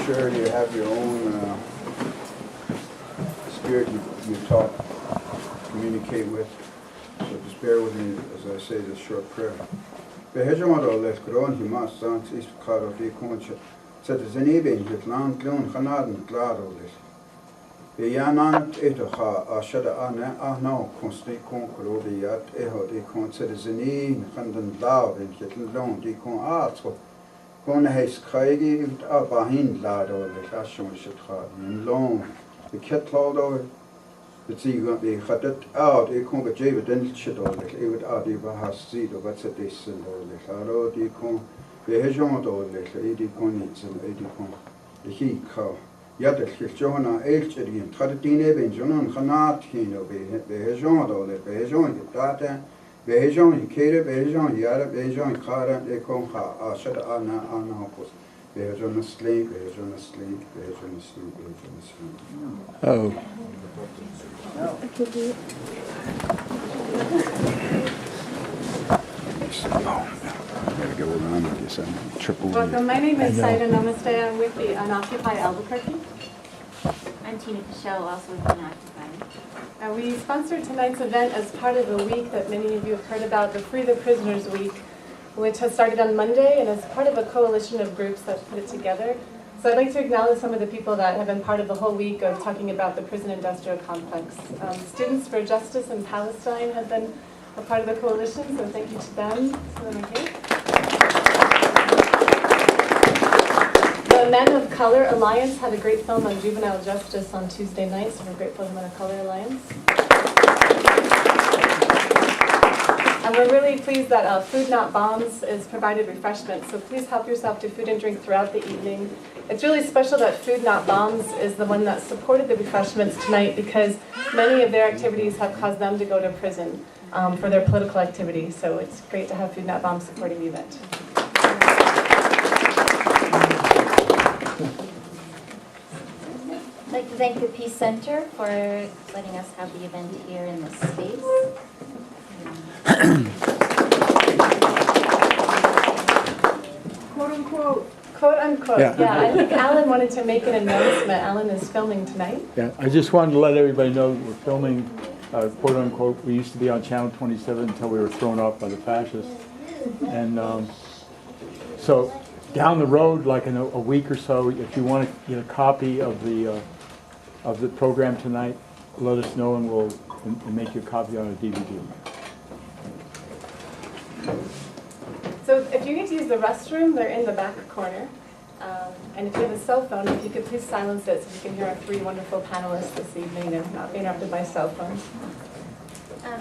sure you have your own spirit you talk, communicate with. So just bear with me as I say this short prayer. Behejamado les gron himas sans is caro de concha. Set as an eben with land glon hanaden glado les. Beyanan etoha ashada ana ahno constantly concro de yat eho de con set as an e handan loud and yet long de con artro. Kon heis kraigi ut abahin lado les ashon shitra in long. The cat lado. Het zie je die gaat het uit. Ik kon het even den shitdolig. Ik het uit die bahas ziet of wat het is dolig. Hallo die kon we hejon dolig. Die kon niet zijn. Die kon de hier kou. Ja dat geeft Johanna eentje die het gaat het die even Johanna ganaat geen op we hejon dolig. We hejon dat we hejon keren we hejon jaren we hejon karen. Ik kon ga als het aan hopos. We hejon sleep. We hejon sleep. We hejon sleep. We hejon sleep. Oh. Welcome. My name is Saida Namaste. I'm with the Unoccupy Albuquerque. I'm Tina Pichelle, also with Unoccupy. We sponsored tonight's event as part of a week that many of you have heard about, the Free the Prisoners Week, which has started on Monday and is part of a coalition of groups that put it together. So I'd like to acknowledge some of the people that have been part of the whole week of talking about the prison industrial complex. Students for Justice in Palestine have been a part of the coalition, so thank you to them. The Men of Color Alliance had a great film on juvenile justice on Tuesday night, so we're grateful to Men of Color Alliance. And we're really pleased that Food Not Bombs is provided refreshments, so please help yourself to food and drink throughout the evening. It's really special that Food Not Bombs is the one that supported the refreshments tonight because many of their activities have caused them to go to prison for their political activity, so it's great to have Food Not Bombs supporting the event. I'd like to thank the Peace Center for letting us have the event here in this space. Quote unquote. Quote unquote. Yeah, I think Alan wanted to make an announcement. Alan is filming tonight. Yeah, I just wanted to let everybody know we're filming, quote unquote. We used to be on Channel 27 until we were thrown off by the fascists. And so down the road, like in a week or so, if you want to get a copy of the program tonight, let us know and we'll make you a copy on a DVD. So if you get to use the restroom, they're in the back corner. And if you have a cell phone, if you could please silence it so you can hear our three wonderful panelists this evening and not be interrupted by cell phones. I'd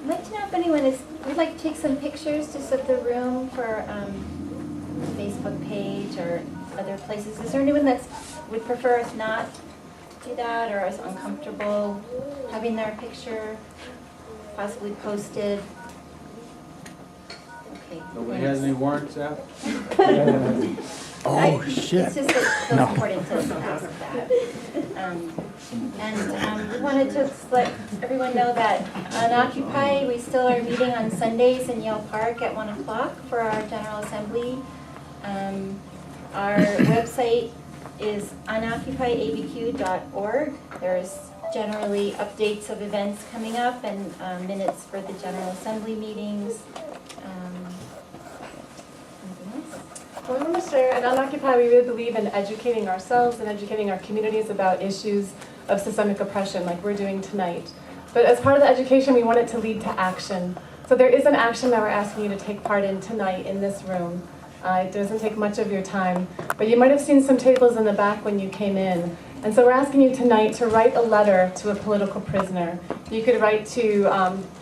like to know if anyone would like to take some pictures just of the room for Facebook page or other places. Is there anyone that would prefer us not do that or is uncomfortable having their picture possibly posted? Okay. Nobody has any warrants out? Shit. It's just that it's important to ask that. And we wanted to let everyone know that on Occupy, we still are meeting on Sundays in Yale Park at 1 o'clock for our General Assembly. Our website is unoccupyabq.org. There's generally updates of events coming up and minutes for the General Assembly meetings. Well, I want to share, at Unoccupy, we really believe in educating ourselves and educating our communities about issues of systemic oppression like we're doing tonight. But as part of the education, we want it to lead to action. So there is an action that we're asking you to take part in tonight in this room. It doesn't take much of your time, but you might have seen some tables in the back when you came in. And so we're asking you tonight to write a letter to a political prisoner. You could write to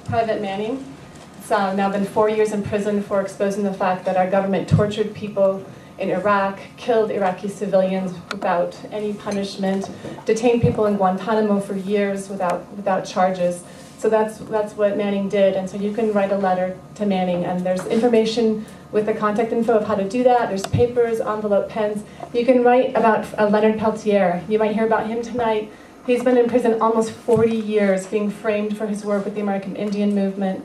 Private Manning. He's now been 4 years in prison for exposing the fact that our government tortured people in Iraq, killed Iraqi civilians without any punishment, detained people in Guantanamo for years without charges. So that's what Manning did, and so you can write a letter to Manning, and there's information with the contact info of how to do that. There's papers, envelope, pens. You can write about Leonard Peltier. You might hear about him tonight. He's been in prison almost 40 years, being framed for his work with the American Indian movement,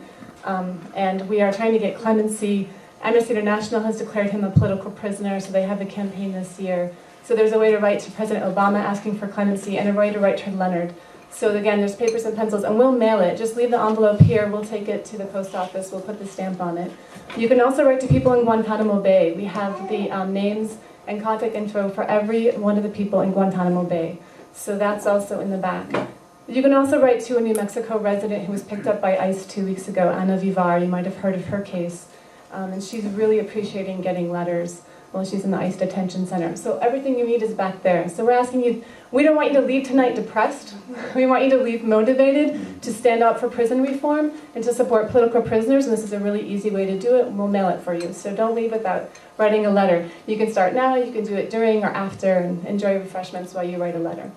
and we are trying to get clemency. Amnesty International has declared him a political prisoner, so they have a campaign this year So there's a way to write to President Obama asking for clemency and a way to write to Leonard. So again, there's papers and pencils, and we'll mail it. Just leave the envelope here. We'll take it to the post office. We'll put the stamp on it. You can also write to people in Guantanamo Bay. We have the names and contact info for every one of the people in Guantanamo Bay. So that's also in the back. You can also write to a New Mexico resident who was picked up by ICE 2 weeks ago, Ana Vivar. You might have heard of her case. And she's really appreciating getting letters while she's in the ICE detention center. So everything you need is back there. So we're asking you, we don't want you to leave tonight depressed. We want you to leave motivated to stand up for prison reform and to support political prisoners, and this is a really easy way to do it. We'll mail it for you. So don't leave without writing a letter. You can start now, you can do it during or after, and enjoy refreshments while you write a letter.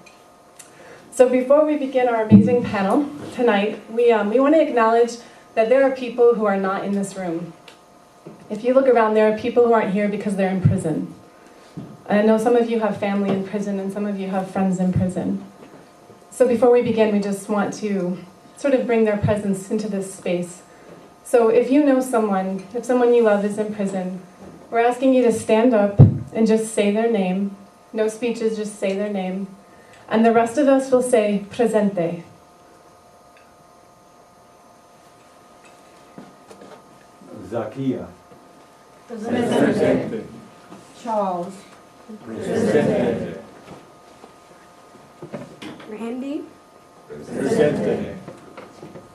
So before we begin our amazing panel tonight, we want to acknowledge that there are people who are not in this room. If you look around, there are people who aren't here because they're in prison. And I know some of you have family in prison and some of you have friends in prison. So before we begin, we just want to sort of bring their presence into this space. So if you know someone, if someone you love is in prison, we're asking you to stand up and just say their name. No speeches, just say their name. And the rest of us will say, presente. Zakia. Presente. Charles. Presente. Randy. Presente.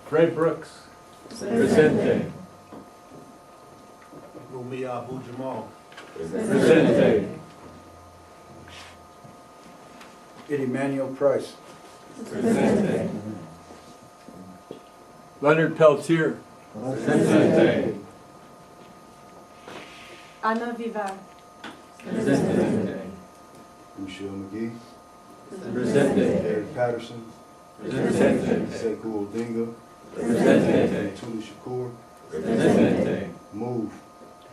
Fred Brooks. Presente. Rumi Abu Jamal. Presente. Emmanuel Price. Presente. Leonard Peltier. Presente. Ana Vivar. Presente. Michelle McGee. Presente. Eric Patterson. Presente. Sekou Odinga. Presente. Tulu Shakur. Presente. Move.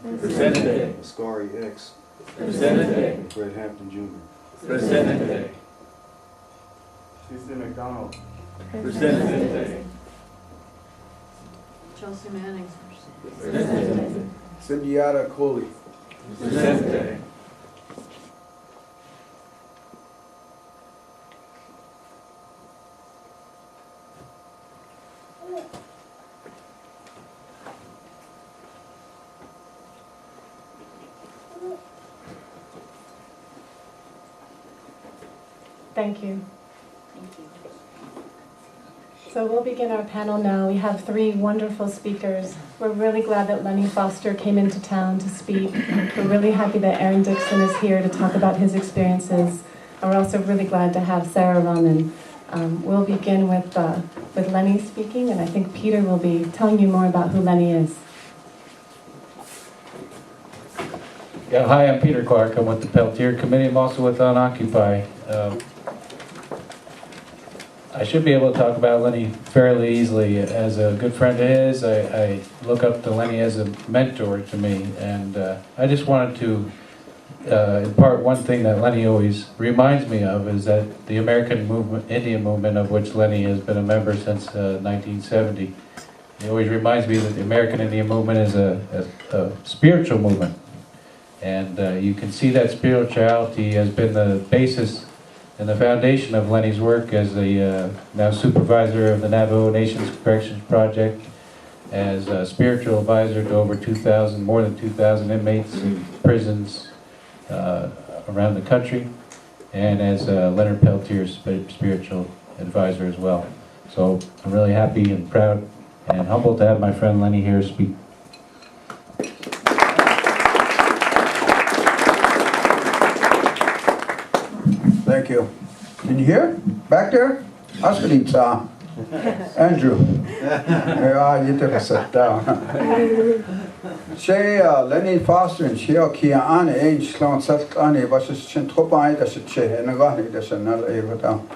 Presente. Ascari X. Presente. And Fred Hampton Jr. Presente. Cecil McDonald. Presente. Chelsea Manning. Presente. Cindyada Coley. Presente. Thank you. Thank you. So we'll begin our panel now. We have three wonderful speakers. We're really glad that Lenny Foster came into town to speak. We're really happy that Aaron Dixon is here to talk about his experiences. And we're also really glad to have Sarah Roman. We'll begin with Lenny speaking, and I think Peter will be telling you more about who Lenny is. Yeah, hi, I'm Peter Clark. I'm with the Peltier Committee. I'm also with Unoccupy. I should be able to talk about Lenny fairly easily. As a good friend of his, I look up to Lenny as a mentor to me, and I just wanted to impart one thing that Lenny always reminds me of, is that the American movement, Indian movement, of which Lenny has been a member since 1970, he always reminds me that the American Indian movement is a spiritual movement. And you can see that spirituality has been the basis and the foundation of Lenny's work as the now supervisor of the Navajo Nation's Corrections Project, as a spiritual advisor to over 2,000, more than 2,000 inmates in prisons around the country, and as Leonard Peltier's spiritual advisor as well. So I'm really happy and proud and humbled to have my friend Lenny here speak. Thank you. Can you hear? Back there? Asperitza. Andrew. You took a sit down. She Lenny Foster and she Kia Anne Ainge Sloan Sat Annie was a Chintropai that should say and a gani that should not ever down.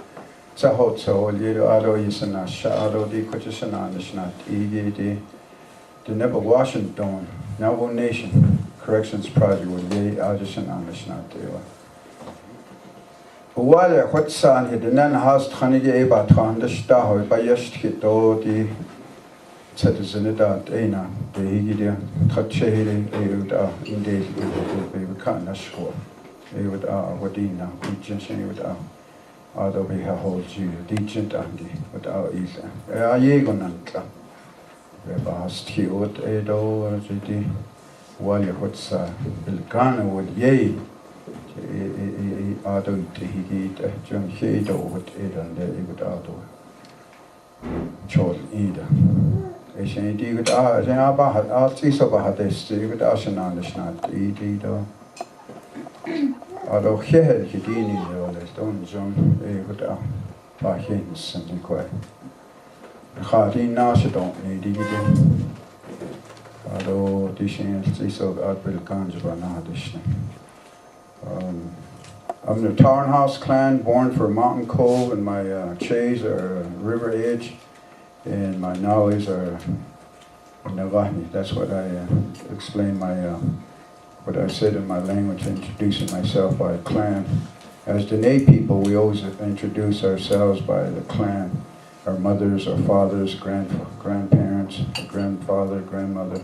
Sahot so little Ado Isana, Shado di Cochesana, the Snat, EDD, the Never Washington, Navajo Nation Corrections Project with the Addison on the Snat. While what son he didn't have Hanige Batran, the star by Yashkito, the Citizenidad, Ena, the Higidia, Tache, Euda, indeed, we can't score. would wadina, Dijan would Ado be a whole Jew, Dijan Dandi, without Isa. Yegonanta. Rebast he would Edo, Jidi, Wally Hutsa, Bilgana would ye. Ado he John Hedo would Eda and there would Ado. Chol Eda. Asian D with Abahat, Altisabahates, with Ashanandishnat, Edo. Although he had Hidini, there's don't John with Bahins and inquire. Hardin Nasha don't need it. Although Dishin Tiso Adbil Ganjaba Nadish. I'm the Tarnhouse clan, born for Mountain Cove, and my Chays are River Edge, and my Nollies are Navahni. That's what I explain my what I said in my language, introducing myself by a clan. As Dene people, we always introduce ourselves by the clan, our mothers, our fathers, grandparents, grandfather, grandmother,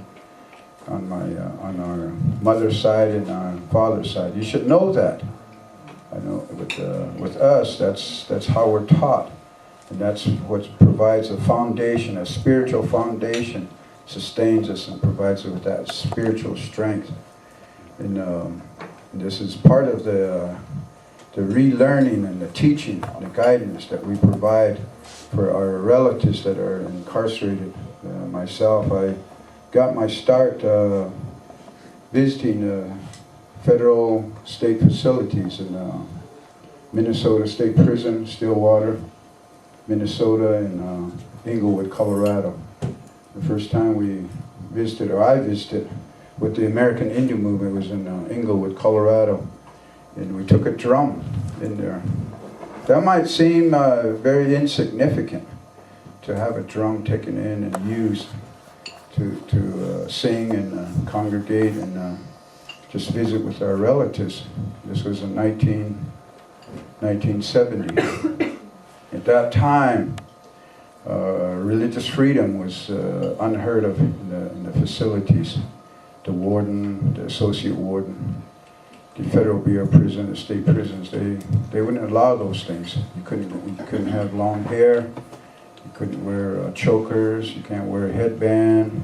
on our mother's side and our father's side. You should know that. I know with us, that's how we're taught, and that's what provides a foundation, a spiritual foundation, sustains us and provides us with that spiritual strength. And this is part of the relearning and the teaching, the guidance that we provide for our relatives that are incarcerated. Myself, I got my start visiting federal state facilities in Minnesota State Prison, Stillwater, Minnesota, and Englewood, Colorado. The first time we visited, or I visited, with the American Indian movement was in Englewood, Colorado, and we took a drum in there. That might seem very insignificant to have a drum taken in and used to sing and congregate and just visit with our relatives. This was in 1970. At that time, religious freedom was unheard of in the facilities. The warden, the associate warden, the Federal Bureau of Prison, the state prisons, they wouldn't allow those things. You couldn't have long hair, you couldn't wear chokers, you can't wear a headband,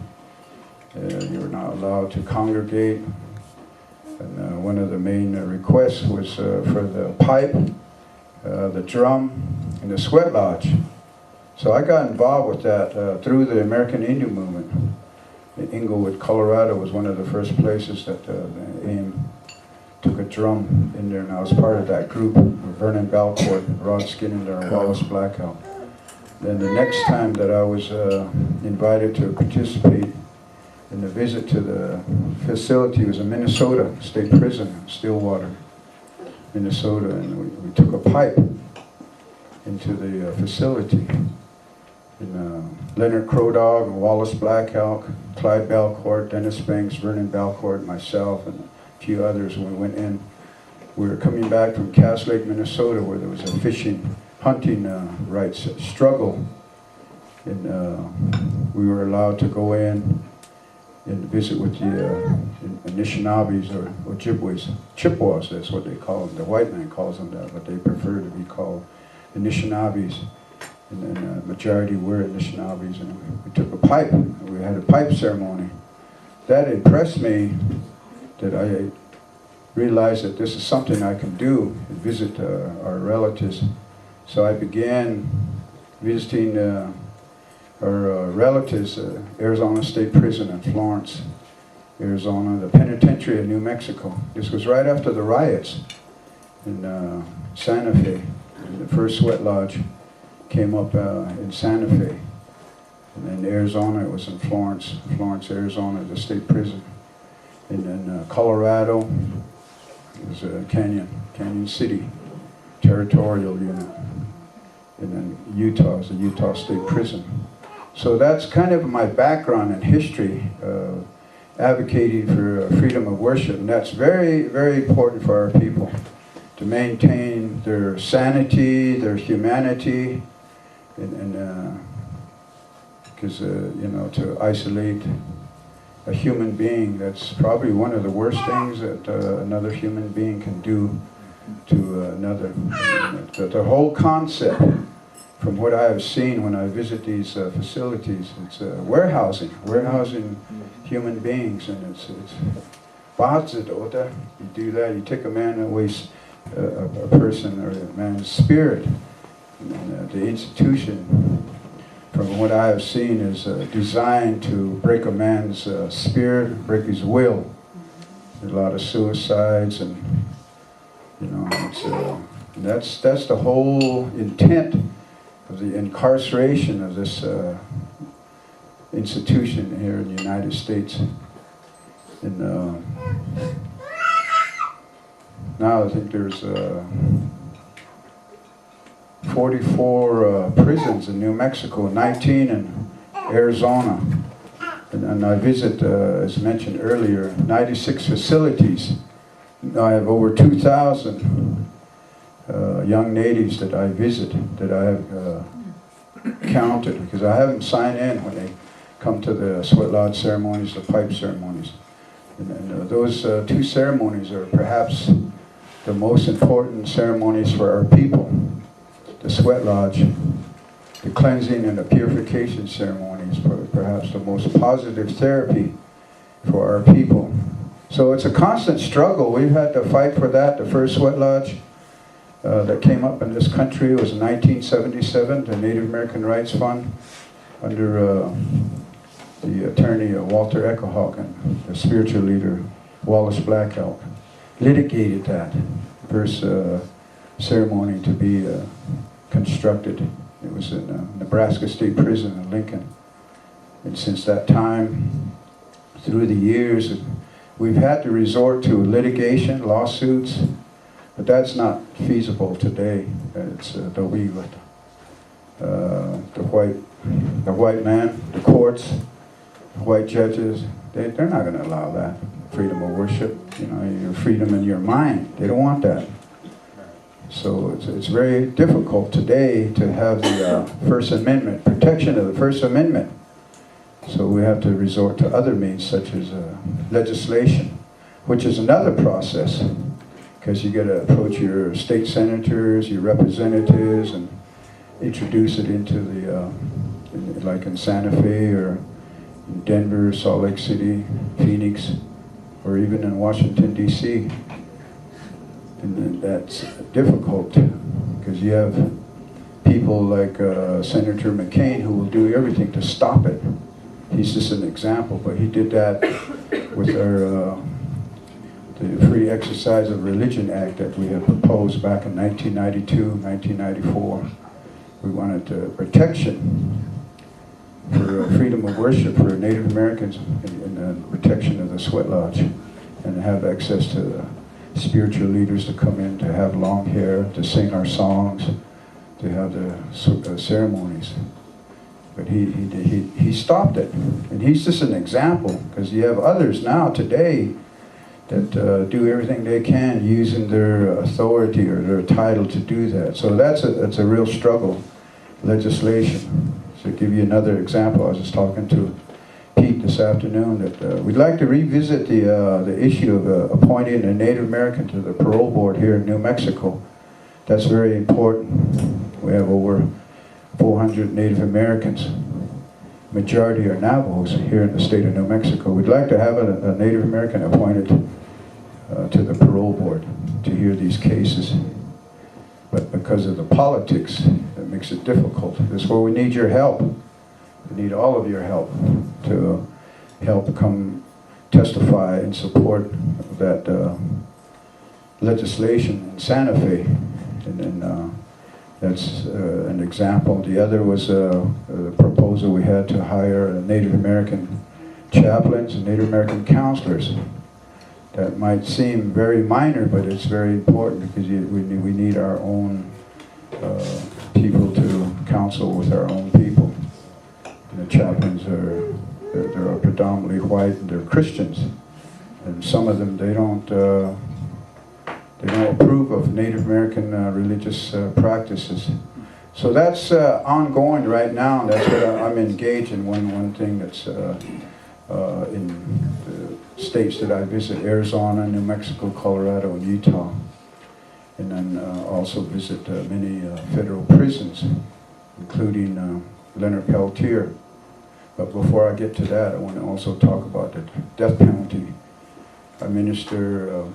you were not allowed to congregate. And one of the main requests was for the pipe, the drum, and the sweat lodge. So I got involved with that through the American Indian movement. Englewood, Colorado was one of the first places that AIM took a drum in there, and I was part of that group. Vernon Balcourt, Rod Skinner, and Wallace Blackout. Then the next time that I was invited to participate in the visit to the facility was in Minnesota State Prison, Stillwater, Minnesota, and we took a pipe into the facility. And Leonard Crodog, Wallace Blackhawk, Clyde Balcourt, Dennis Banks, Vernon Balcourt, myself, and a few others. When we went in, we were coming back from Cass Lake, Minnesota, where there was a fishing, hunting rights struggle. And we were allowed to go in and visit with the Anishinaabes or Ojibways. Chippewas, that's what they call them. The white man calls them that, but they prefer to be called Anishinaabes. And then majority were Anishinaabes, and we took a pipe. We had a pipe ceremony. That impressed me, that I realized that this is something I can do, and visit our relatives. So I began visiting our relatives, Arizona State Prison in Florence, Arizona, the penitentiary of New Mexico. This was right after the riots in Santa Fe. The first sweat lodge came up in Santa Fe. And in Arizona, it was in Florence, Arizona, the state prison. And then Colorado, it was Canyon City, territorial unit. And then Utah is the Utah State Prison. So that's kind of my background in history, advocating for freedom of worship. And that's very, very important for our people, to maintain their sanity, their humanity, and because, you know, to isolate a human being. That's probably one of the worst things that another human being can do to another. The whole concept, from what I have seen when I visit these facilities, it's warehousing human beings, and it's you do that, you take a man that weighs a person or a man's spirit, and the institution, from what I have seen, is designed to break a man's spirit, break his will. There's a lot of suicides, and it's, that's the whole intent of the incarceration of this institution here in the United States. And now I think there's 44 prisons in New Mexico, 19 in Arizona. And I visit, as mentioned earlier, 96 facilities. I have over 2,000 young natives that I visit, that I have counted, because I have them sign in when they come to the sweat lodge ceremonies, the pipe ceremonies. And those two ceremonies are perhaps the most important ceremonies for our people. The sweat lodge, the cleansing and the purification ceremonies, perhaps the most positive therapy for our people. So it's a constant struggle. We've had to fight for that. The first sweat lodge that came up in this country was in 1977, the Native American Rights Fund, under the attorney Walter Echohawk and the spiritual leader Wallace Black Elk, litigated that first ceremony to be constructed. It was in Nebraska State Prison in Lincoln. And since that time, through the years, we've had to resort to litigation, lawsuits, but that's not feasible today. It's the white man, the courts, the white judges, they're not going to allow that. Freedom of worship, your freedom in your mind. They don't want that. So it's very difficult today to have the First Amendment, protection of the First Amendment. So we have to resort to other means, such as legislation, which is another process, because you got to approach your state senators, your representatives, and introduce it into the, like in Santa Fe, or in Denver, Salt Lake City, Phoenix, or even in Washington, D.C. And that's difficult, because you have people like Senator McCain who will do everything to stop it. He's just an example, but he did that with our the Free Exercise of Religion Act that we had proposed back in 1992, 1994. We wanted protection for freedom of worship for Native Americans, and protection of the sweat lodge, and have access to spiritual leaders to come in, to have long hair, to sing our songs, to have the ceremonies. But he stopped it, and he's just an example, because you have others now today that do everything they can using their authority or their title to do that. So that's a real struggle. Legislation. To give you another example, I was just talking to Pete this afternoon that we'd like to revisit the issue of appointing a Native American to the parole board here in New Mexico. That's very important. We have over 400 Native Americans. Majority are Navajos here in the state of New Mexico. We'd like to have a Native American appointed to the parole board to hear these cases. But because of the politics, it makes it difficult. This is where we need your help. We need all of your help to help come testify in support of that legislation in Santa Fe. And then that's an example. The other was a proposal we had to hire Native American chaplains and Native American counselors. That might seem very minor, but it's very important, because we need our own people to counsel with our own people. And the chaplains they're predominantly white, and they're Christians, and some of them they don't approve of Native American religious practices. So that's ongoing right now. That's what I'm engaged in. One thing that's in the states that I visit, Arizona, New Mexico, Colorado, and Utah. And then also visit many federal prisons, including Leonard Peltier. But before I get to that, I want to also talk about the death penalty. I minister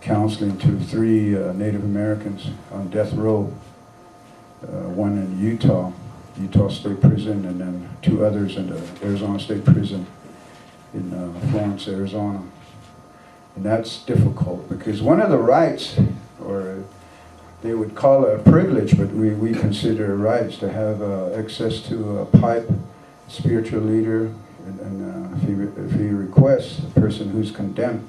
counseling to 3 Native Americans on death row, one in Utah State Prison, and then 2 others in the Arizona State Prison in Florence, Arizona. And that's difficult because one of the rights, or they would call it a privilege, but we consider a right, is to have access to a pipe, spiritual leader, and if he requests a person who's condemned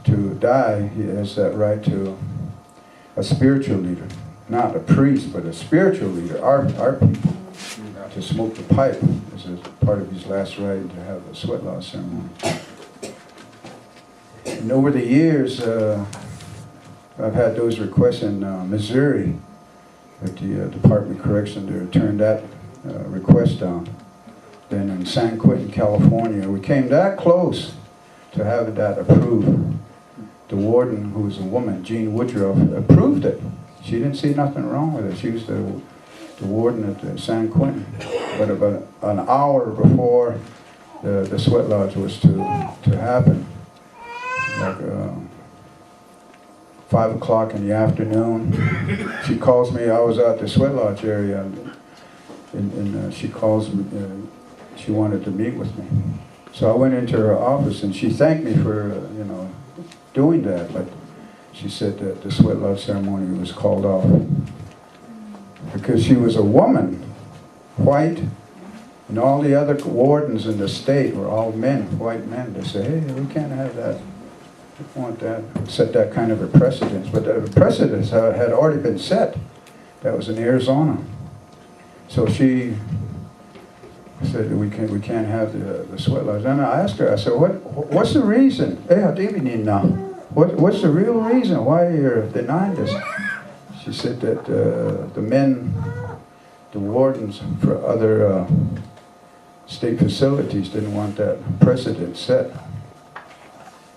to die, he has that right to a spiritual leader, not a priest, but a spiritual leader, our people, to smoke the pipe as a part of his last right to have a sweat lodge ceremony. And over the years, I've had those requests in Missouri at the Department of Correction. They turned that request down. Then in San Quentin, California, we came that close to having that approved. The warden, who was a woman, Jean Woodruff, approved it. She didn't see nothing wrong with it. She was the warden at San Quentin. But about an hour before the sweat lodge was to happen, like 5 o'clock in the afternoon, she calls me. I was at the sweat lodge area, and she calls me. She wanted to meet with me. So I went into her office, and she thanked me for doing that. But she said that the sweat lodge ceremony was called off because she was a woman, white, and all the other wardens in the state were all men, white men. They say, hey, we can't have that. We don't want that. Set that kind of a precedence. But the precedence had already been set. That was in Arizona. So she said we can't have the sweat lodge. And I asked her, I said, what's the reason? What's the real reason why you're denying this? She said that the men, the wardens for other state facilities didn't want that precedent set.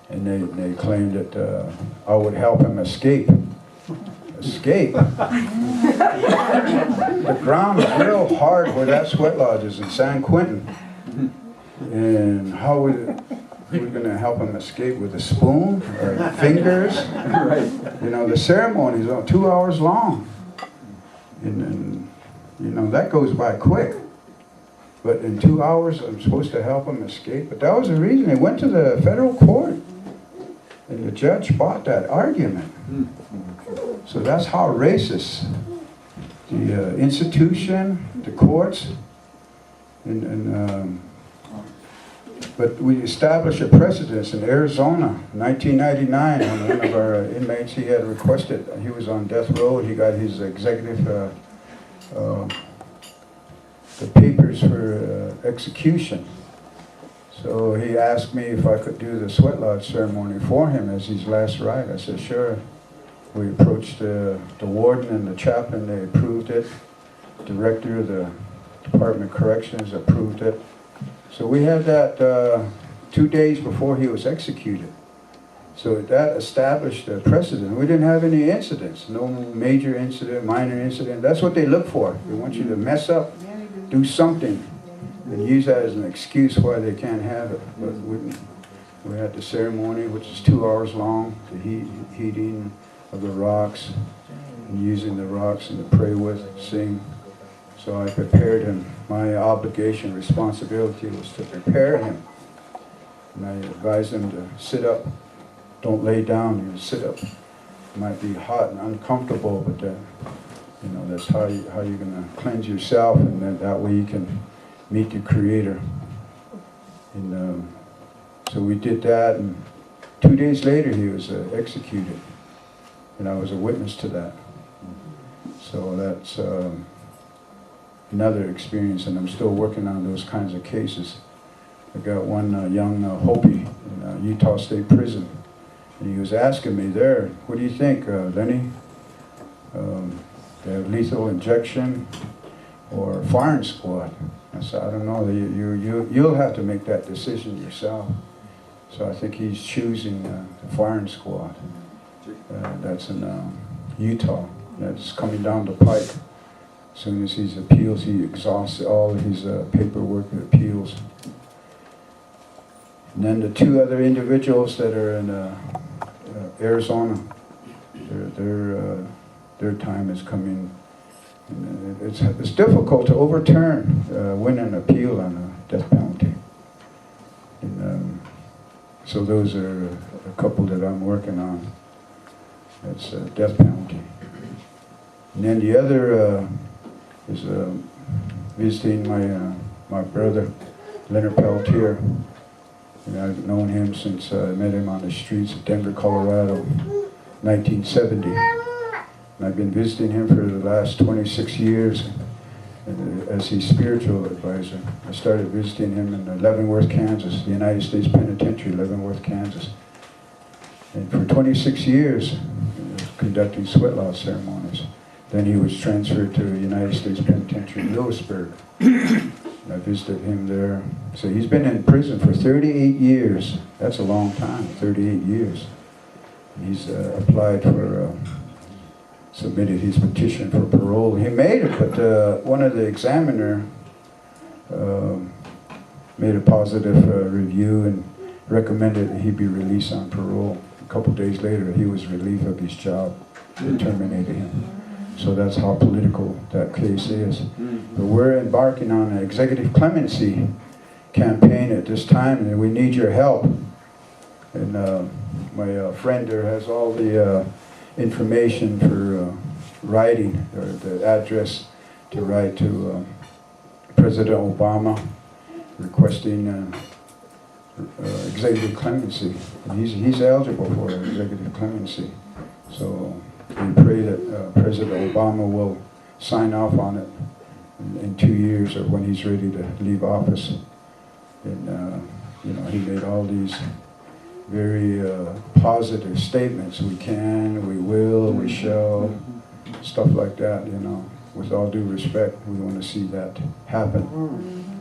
And they claimed that I would help him escape. Escape? The ground is real hard where that sweat lodge is in San Quentin. And how we're going to help him escape with a spoon or fingers? Right. The ceremony is 2 hours long. And that goes by quick. But in 2 hours, I'm supposed to help him escape. But that was the reason. They went to the federal court. And the judge bought that argument. So that's how racist the institution, the courts, but we established a precedent in Arizona, 1999. On one of our inmates, he had requested, he was on death row, he got his executive, the papers for execution. So he asked me if I could do the sweat lodge ceremony for him as his last rite. I said, sure. We approached the warden and the chaplain. They approved it. Director of the Department of Corrections approved it. So we had that 2 days before he was executed. So that established a precedent. We didn't have any incidents. No major incident, minor incident. That's what they look for. They want you to mess up, do something, and use that as an excuse why they can't have it. But we had the ceremony, which is 2 hours long, the heating of the rocks, and using the rocks and to pray with, sing. So I prepared him. My obligation, responsibility was to prepare him. And I advised him to sit up. Don't lay down, you sit up. It might be hot and uncomfortable, but that's how you're going to cleanse yourself, and then that way you can meet the Creator. And so we did that, and 2 days later he was executed. And I was a witness to that. So that's another experience, and I'm still working on those kinds of cases. I got one young Hopi in Utah State Prison, and he was asking me there, what do you think, Lenny? They have lethal injection or firing squad? I said, I don't know, you'll have to make that decision yourself. So I think he's choosing the firing squad. That's in Utah. That's coming down the pike. As soon as he appeals, he exhausts all of his paperwork and appeals. And then the two other individuals that are in Arizona, their time is coming. And it's difficult to overturn, win an appeal on a death penalty. And, so those are a couple that I'm working on. That's death penalty. And then the other is visiting my brother, Leonard Peltier. And I've known him since I met him on the streets of Denver, Colorado, 1970. And I've been visiting him for the last 26 years as his spiritual advisor. I started visiting him in Leavenworth, Kansas, the United States Penitentiary, Leavenworth, Kansas. And for 26 years, conducting sweat loss ceremonies. Then he was transferred to the United States Penitentiary in Lewisburg. I visited him there. So he's been in prison for 38 years. That's a long time, 38 years. He's applied for, submitted his petition for parole. He made it, but one of the examiner made a positive review and recommended that he be released on parole. A couple days later, he was relieved of his job. They terminated him. So that's how political that case is. But we're embarking on an executive clemency campaign at this time, and we need your help. And my friend there has all the information for writing, or the address to write to President Obama requesting executive clemency. And he's eligible for executive clemency. So we pray that President Obama will sign off on it in 2 years, or when he's ready to leave office. And you know, he made all these very positive statements. We can, we will, we shall, stuff like that, you know. With all due respect, we want to see that happen.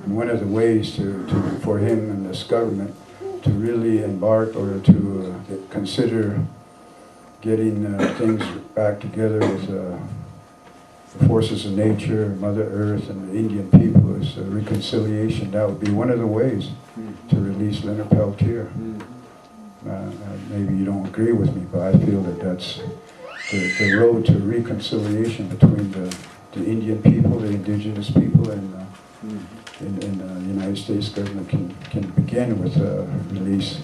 And one of the ways for him and this government to really embark, or to consider getting things back together with the forces of nature, Mother Earth, and the Indian people is reconciliation. That would be one of the ways to release Leonard Peltier. Maybe you don't agree with me, but I feel that that's the road to reconciliation between the Indian people, the indigenous people, and the United States government can begin with the release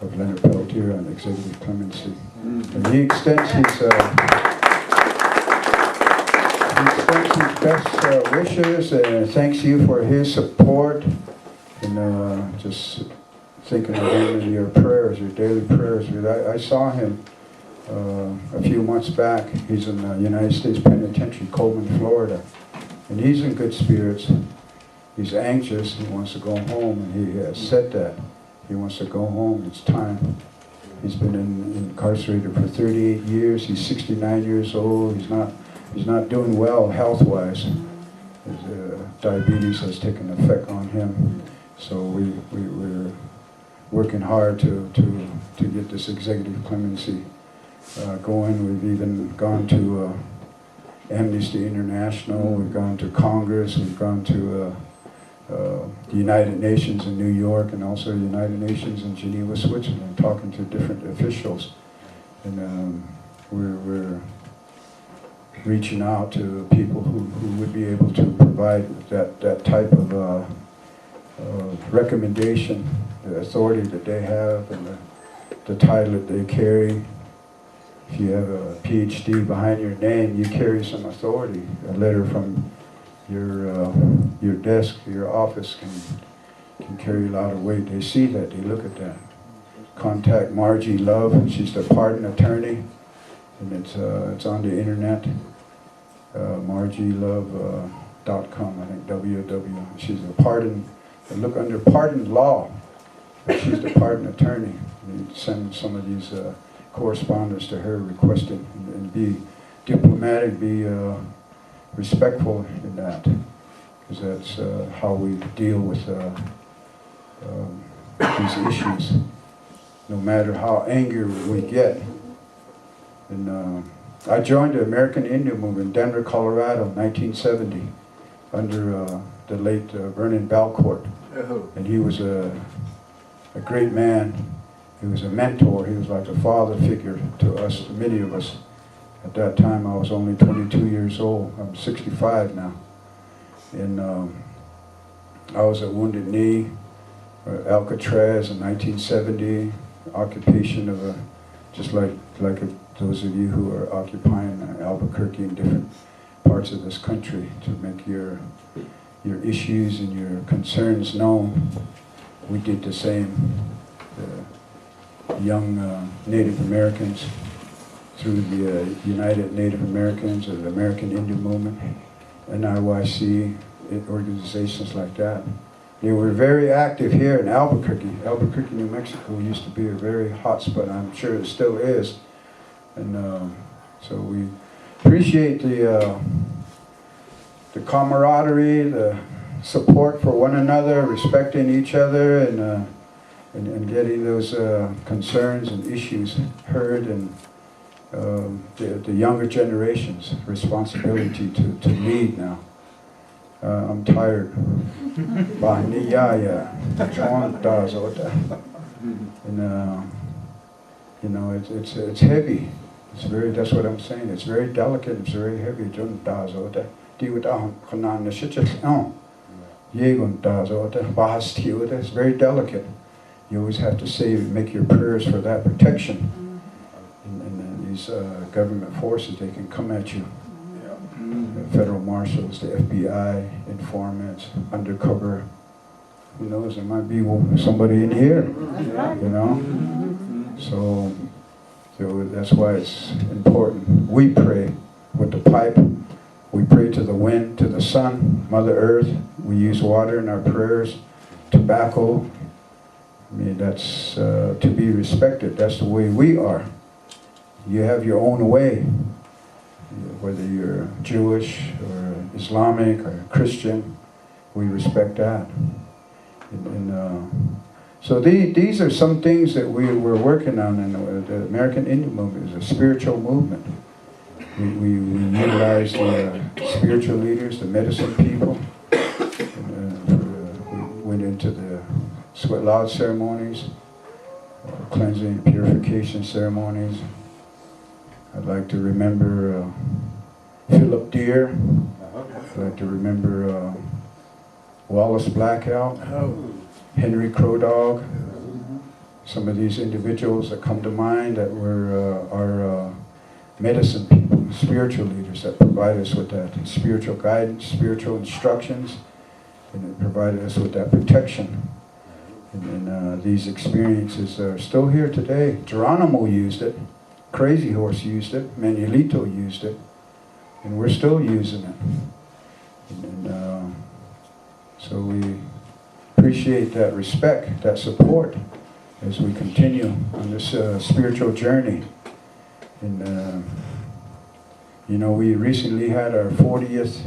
of Leonard Peltier on executive clemency. And he extends his best wishes, and thanks you for his support, and just thinking of him in your prayers, your daily prayers. I saw him a few months back. He's in the United States Penitentiary, Coleman, Florida, and he's in good spirits. He's anxious. He wants to go home, and he has said that. He wants to go home. It's time. He's been incarcerated for 38 years. He's 69 years old. He's not doing well health-wise. His diabetes has taken effect on him. So we're working hard to get this executive clemency going. We've even gone to Amnesty International. We've gone to Congress. We've gone to the United Nations in New York, and also the United Nations in Geneva, Switzerland, talking to different officials. And we're reaching out to people who would be able to provide that type of recommendation, the authority that they have, and the title that they carry. If you have a PhD behind your name, you carry some authority. A letter from your desk, your office can carry a lot of weight. They see that, they look at that. Contact Margie Love. She's the pardon attorney, and it's on the internet. MargieLove.com, I think, www. She's a pardon. Look under pardon law. She's the pardon attorney. You send some of these correspondence to her requesting, and be diplomatic, be respectful in that. because that's how we deal with these issues. No matter how angry we get. And I joined the American Indian Movement in Denver, Colorado, 1970, under the late Vernon Belcourt. And he was a great man. He was a mentor. He was like a father figure to us, to many of us. At that time, I was only 22 years old. I'm 65 now. And I was at Wounded Knee, Alcatraz in 1970, occupation of just like those of you who are occupying Albuquerque and different parts of this country to make your issues and your concerns known. We did the same. The young Native Americans through the United Native Americans or the American Indian Movement, NIYC, organizations like that. They were very active here in Albuquerque. Albuquerque, New Mexico used to be a very hot spot. I'm sure it still is. And so we appreciate the camaraderie, the support for one another, respecting each other, and getting those concerns and issues heard, and the younger generations' responsibility to lead now. I'm tired. And you know, it's heavy. It's very. That's what I'm saying. It's very delicate. It's very heavy. It's very delicate. You always have to say, make your prayers for that protection. And these government forces, they can come at you. The federal marshals, the FBI, informants, undercover. Who knows? There might be somebody in here. You know. So that's why it's important. We pray with the pipe. We pray to the wind, to the sun, Mother Earth. We use water in our prayers. Tobacco. I mean, that's to be respected. That's the way we are. You have your own way, whether you're Jewish or Islamic or Christian. We respect that. So these are some things that we were working on in the American Indian Movement. Is a spiritual movement. We utilize the spiritual leaders, the medicine people. We went into the sweat lodge ceremonies, cleansing, purification ceremonies. I'd like to remember Philip Deere. I'd like to remember Wallace Blackout, Henry Crow Dog. Some of these individuals that come to mind that were our medicine people, spiritual leaders that provide us with that spiritual guidance, spiritual instructions, and it provided us with that protection. And these experiences are still here today. Geronimo used it. Crazy Horse used it. Manuelito used it. And we're still using it. And so we appreciate that respect, that support as we continue on this spiritual journey. And you know, we recently had our 40th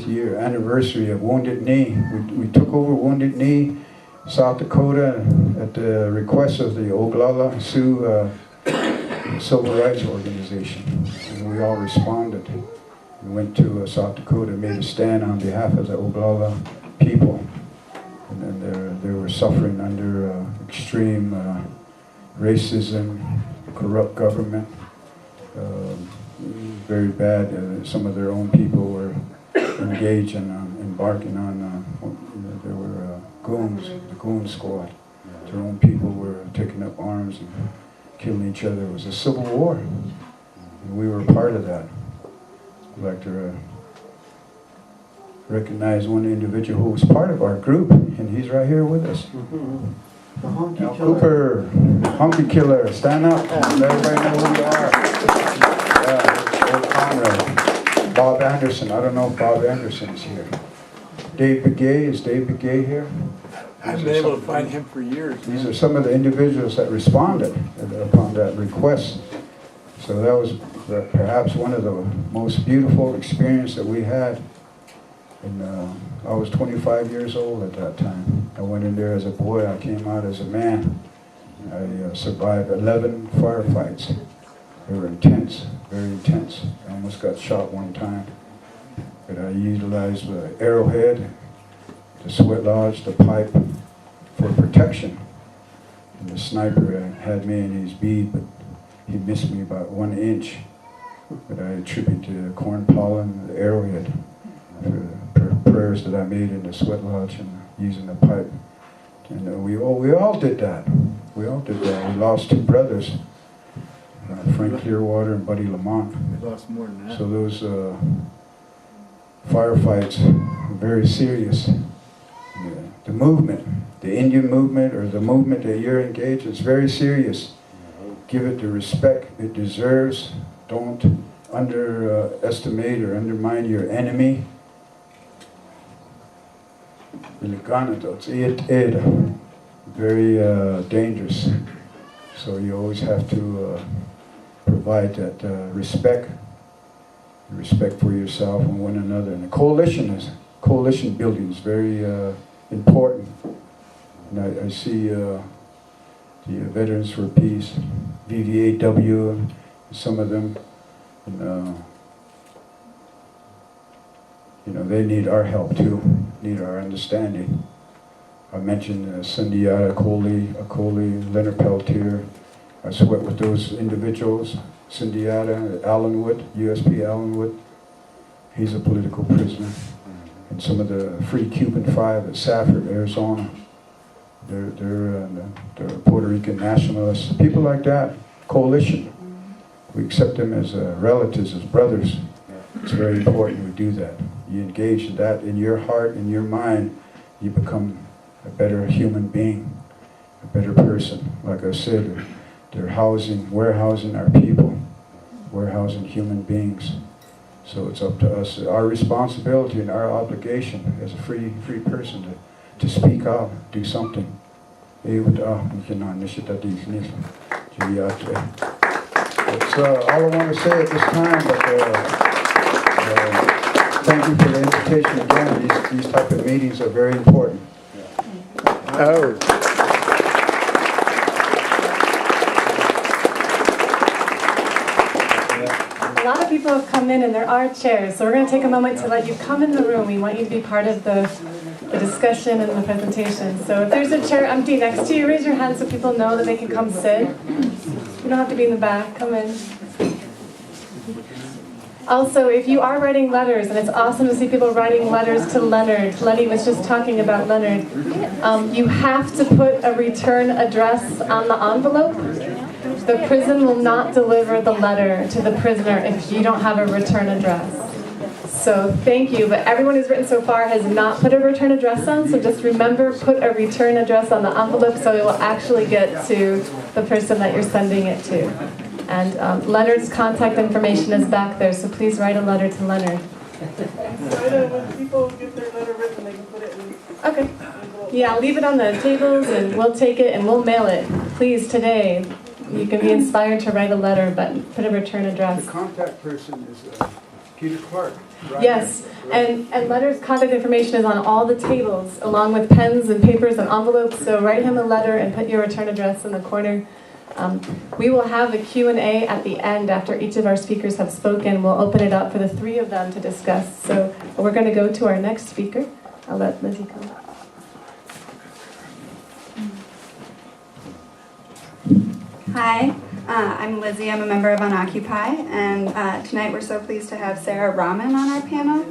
year anniversary of Wounded Knee. We took over Wounded Knee, South Dakota, at the request of the Oglala Sioux Civil Rights Organization. And we all responded. We went to South Dakota, made a stand on behalf of the Oglala people. And then they were suffering under extreme racism, corrupt government. Very bad. Some of their own people were engaged in embarking on, there were goons, the goon squad. Their own people were taking up arms and killing each other. It was a civil war. And we were part of that. I'd like to recognize one individual who was part of our group, and he's right here with us. Al Cooper, Hunky Killer, stand up. Let everybody know who you are. Old Conrad. Bob Anderson, I don't know if Bob Anderson is here. Dave Begay, is Dave Begay here? I haven't been able to find him for years. These are some of the individuals that responded upon that request. So that was perhaps one of the most beautiful experiences that we had. And I was 25 years old at that time. I went in there as a boy. I came out as a man. I survived 11 firefights. They were intense, very intense. I almost got shot one time. But I utilized the arrowhead, the sweat lodge, the pipe for protection. And the sniper had me in his bead, but he missed me about 1 inch. But I attribute to the corn pollen, the arrowhead, the prayers that I made in the sweat lodge and using the pipe. And we all did that. We all did that. We lost 2 brothers, Frank Clearwater and Buddy Lamont. We lost more than that. So those firefights were very serious. The movement, the Indian movement or the movement that you're engaged in is very serious. Give it the respect it deserves. Don't underestimate or undermine your enemy. Very dangerous. So you always have to provide that respect for yourself and one another. And the coalition building is very important. And I see the Veterans for Peace, VVAW, and some of them, and, they need our help too, need our understanding. I mentioned Sundiata, Acoli, Leonard Peltier. I sweat with those individuals. Sundiata, Allenwood, USP Allenwood. He's a political prisoner. And some of the Free Cuban Five at Safford, Arizona. They're Puerto Rican nationalists. People like that, coalition. We accept them as relatives, as brothers. It's very important we do that. You engage in that in your heart, in your mind, you become a better human being, a better person. Like I said, they're warehousing our people, warehousing human beings. So it's up to us, our responsibility and our obligation as a free person to speak out, do something. That's all I want to say at this time, but thank you for the invitation again. These type of meetings are very important. Oh. A lot of people have come in and there are chairs, so we're going to take a moment to let you come in the room. We want you to be part of the discussion and the presentation. So if there's a chair empty next to you, raise your hand so people know that they can come sit. You don't have to be in the back, come in. Also, if you are writing letters, and it's awesome to see people writing letters to Leonard. Lenny was just talking about Leonard. You have to put a return address on the envelope. The prison will not deliver the letter to the prisoner if you don't have a return address. So thank you, but everyone who's written so far has not put a return address on, so just remember, put a return address on the envelope so it will actually get to the person that you're sending it to. And Leonard's contact information is back there, so please write a letter to Leonard. So when people get their letter written, they can put it in. Okay. Yeah, leave it on the tables and we'll take it and we'll mail it. Please, today. You can be inspired to write a letter, but put a return address. The contact person is Peter Clark. Right? Yes, and Leonard's contact information is on all the tables, along with pens and papers and envelopes, so write him a letter and put your return address in the corner. We will have a Q&A at the end after each of our speakers have spoken. We'll open it up for the 3 of them to discuss. So we're going to go to our next speaker. I'll let Lizzie come. Hi, I'm Lizzie. I'm a member of Unoccupy, and tonight we're so pleased to have Sarah Rahman on our panel.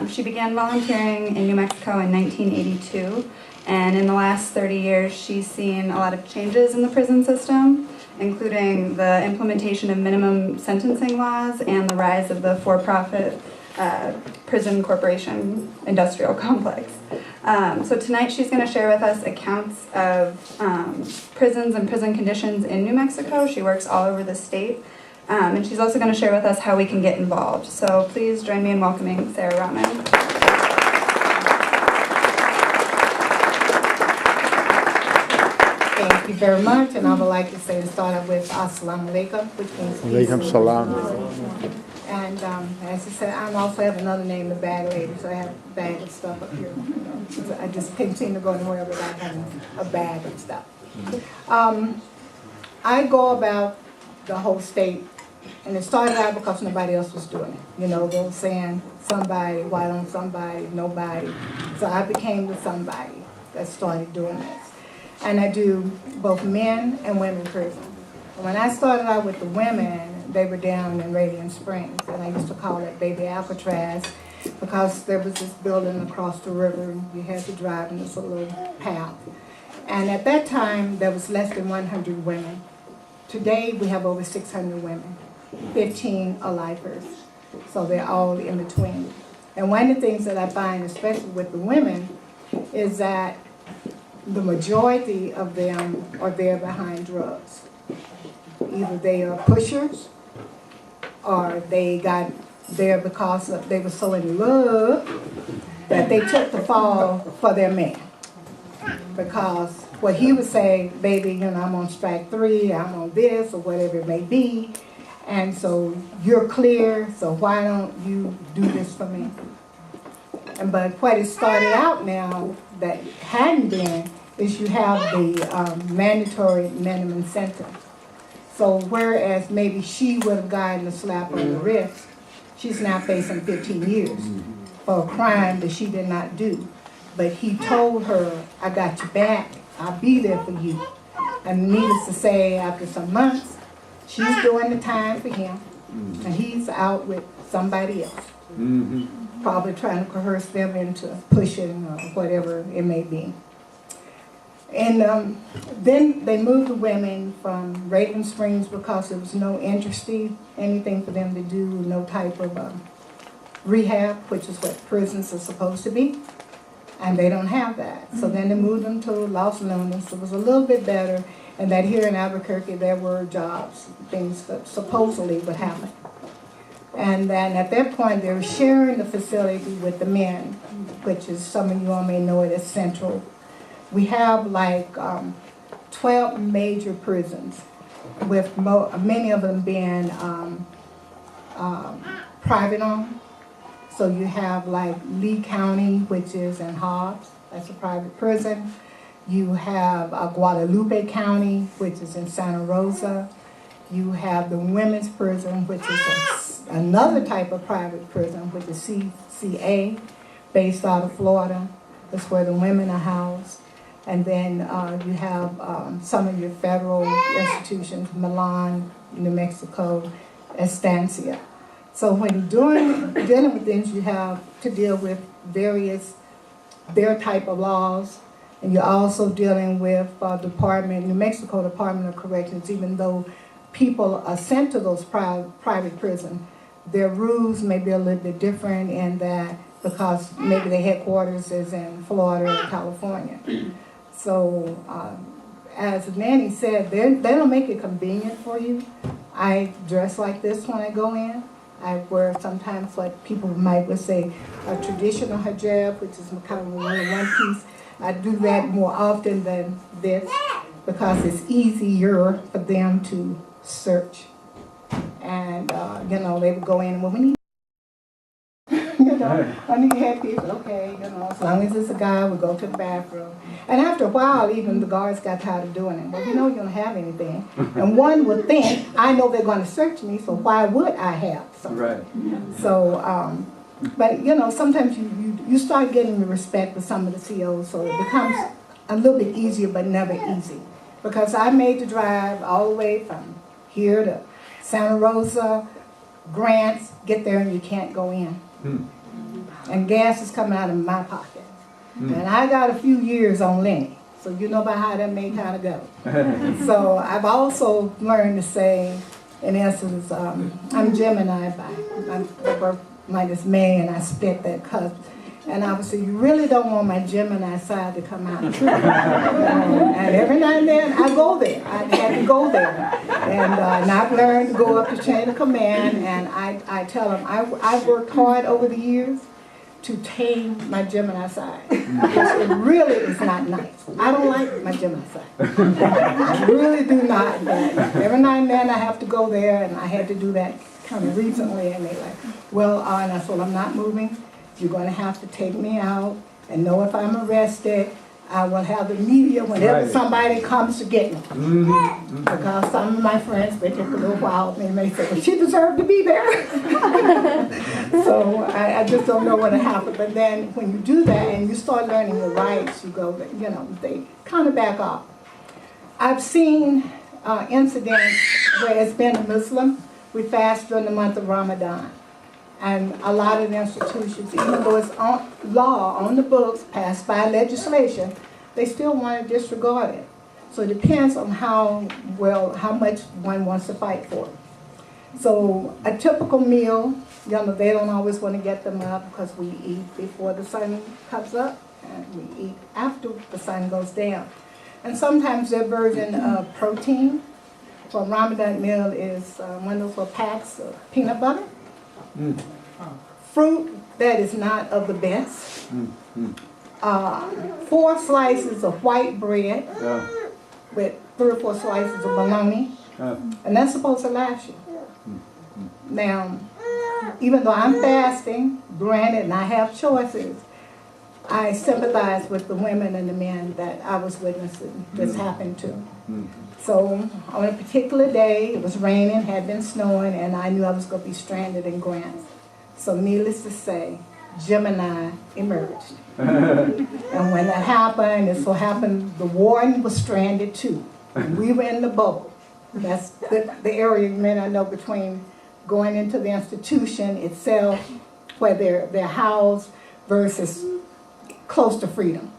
She began volunteering in New Mexico in 1982, and in the last 30 years she's seen a lot of changes in the prison system, including the implementation of minimum sentencing laws and the rise of the for-profit prison corporation industrial complex. So tonight she's going to share with us accounts of prisons and prison conditions in New Mexico. She works all over the state. And she's also going to share with us how we can get involved. So please join me in welcoming Sarah Rahman. Thank Thank you very much, and I would like to say to start off with Assalamu alaikum, which means peace. Alaikum salam. And as I said, I also have another name, the bag lady, so I have a bag of stuff up here. So I just can't seem to go anywhere without having a bag of stuff. I go about the whole state, and it started out because nobody else was doing it. You know, they were saying somebody, why don't somebody, nobody. So I became the somebody that started doing this. And I do both men and women prison. When I started out with the women, they were down in Radiant Springs, and I used to call it Baby Alcatraz because there was this building across the river, and you had to drive in this little path. And at that time, there was less than 100 women. Today, we have over 600 women, 15 are lifers, so they're all in between. And one of the things that I find, especially with the women, is that the majority of them are there behind drugs. Either they are pushers, or they got there because they were so in love that they took the fall for their man. Because what he would say, baby, you know, I'm on strike 3, I'm on this, or whatever it may be, and so you're clear, so why don't you do this for me? But what it started out now that hadn't been is you have the mandatory minimum sentence. So whereas maybe she would have gotten a slap on the wrist, she's now facing 15 years for a crime that she did not do. But he told her, I got your back, I'll be there for you. And needless to say, after some months, she's doing the time for him, and he's out with somebody else. Probably trying to coerce them into pushing or whatever it may be. And then they moved the women from Raven Springs because there was no anything for them to do, no type of rehab, which is what prisons are supposed to be. And they don't have that. So then they moved them to Los Lunas. It was a little bit better, and that here in Albuquerque there were jobs, things that supposedly would happen. And then at that point they were sharing the facility with the men, which is, some of you all may know it as Central. We have like 12 major prisons, with many of them being private owned. So you have like Lee County, which is in Hobbs, that's a private prison. You have Guadalupe County, which is in Santa Rosa. You have the women's prison, which is another type of private prison, which is CCA, based out of Florida. That's where the women are housed. And then you have some of your federal institutions, Milan, New Mexico, Estancia. So when dealing with things, you have to deal with their type of laws, and you're also dealing with New Mexico Department of Corrections. Even though people are sent to those private prisons, their rules may be a little bit different in that, because maybe their headquarters is in Florida or California. So as Nanny said, they don't make it convenient for you. I dress like this when I go in. I wear sometimes what people might would say a traditional hijab, which is kind of a one piece. I do that more often than this because it's easier for them to search. And you know, they would go in, well, we need, you know, I need headpiece. Okay, you know, as long as it's a guy, we go to the bathroom. And after a while, even the guards got tired of doing it. Well, you know you don't have anything. And one would think, I know they're going to search me, so why would I have something? Right. So, but you know, sometimes you start getting the respect with some of the COs, so it becomes a little bit easier, but never easy. Because I made the drive all the way from here to Santa Rosa, Grants, get there and you can't go in. And gas is coming out of my pocket. And I got a few years on Lenny, so you know about how that may kind of go. So I've also learned to say, in essence, I'm Gemini by birth minus May, and I split that cusp. And obviously, you really don't want my Gemini side to come out. And every now and then, I go there. I had to go there. And I've learned to go up the chain of command, and I tell them, I've worked hard over the years, to tame my Gemini side. It really is not nice. I don't like my Gemini side. I really do not. But every now and then I have to go there, and I had to do that kind of recently, and they're like, well, and I said, well, I'm not moving. You're going to have to take me out, and know if I'm arrested, I will have the media whenever somebody comes to get me. Because some of my friends, they take a little while, and they may say, well, she deserved to be there. So I just don't know what will happen. But then when you do that and you start learning your rights, you go, you know, they kind of back off. I've seen incidents where it's been a Muslim. We fast during the month of Ramadan. And a lot of the institutions, even though it's on law, on the books, passed by legislation, they still want to disregard it. So it depends on how much one wants to fight for. So a typical meal, you know, they don't always want to get them up because we eat before the sun comes up and we eat after the sun goes down. And sometimes their version of protein for a Ramadan meal is one of those little packs of peanut butter. Fruit that is not of the best. 4 slices of white bread with 3 or 4 slices of bologna. And that's supposed to last you. Now, even though I'm fasting, granted, and I have choices, I sympathize with the women and the men that I was witnessing this happen to. So on a particular day, it was raining, had been snowing, and I knew I was going to be stranded in Grants. So needless to say, Gemini emerged. And when that happened, it so happened the warden was stranded too. And we were in the bubble. That's the area you may not know between going into the institution itself, where they're housed, versus close to freedom.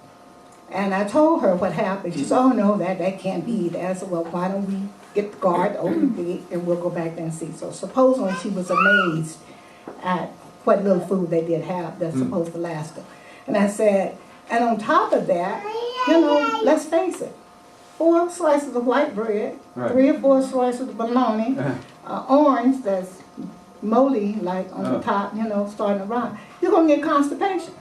And I told her what happened. She said, oh no, that can't be. I said, well, why don't we get the guard, open the gate, and we'll go back there and see. So supposedly she was amazed at what little food they did have that's supposed to last her. And I said, and on top of that, you know, let's face it, 4 slices of white bread, 3 or 4 slices of bologna, orange that's moldy, like on the top, you know, starting to rot, you're going to get constipation.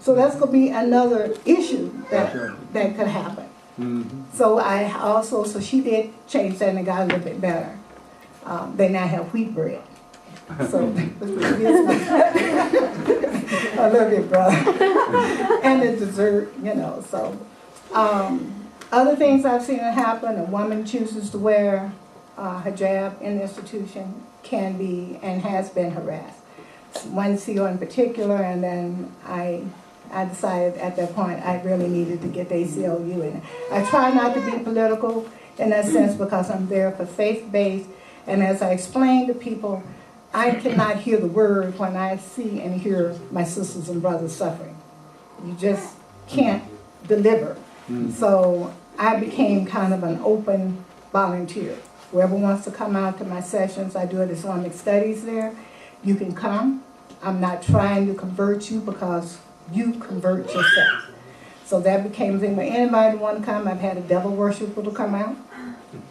So that's going to be another issue that could happen. So I also, so she did change that and it got a little bit better. They now have wheat bread. So I love you, brother. And the dessert, you know. So other things I've seen it happen, a woman chooses to wear hijab in the institution, can be and has been harassed. One CEO in particular, and then I decided at that point I really needed to get the ACLU in. I try not to be political in that sense because I'm there for faith-based, and as I explain to people, I cannot hear the word when I see and hear my sisters and brothers suffering. You just can't deliver. So I became kind of an open volunteer. Whoever wants to come out to my sessions, I do Islamic studies there. You can come. I'm not trying to convert you because you convert yourself. So that became a thing. But anybody want to come, I've had a devil worshiper to come out.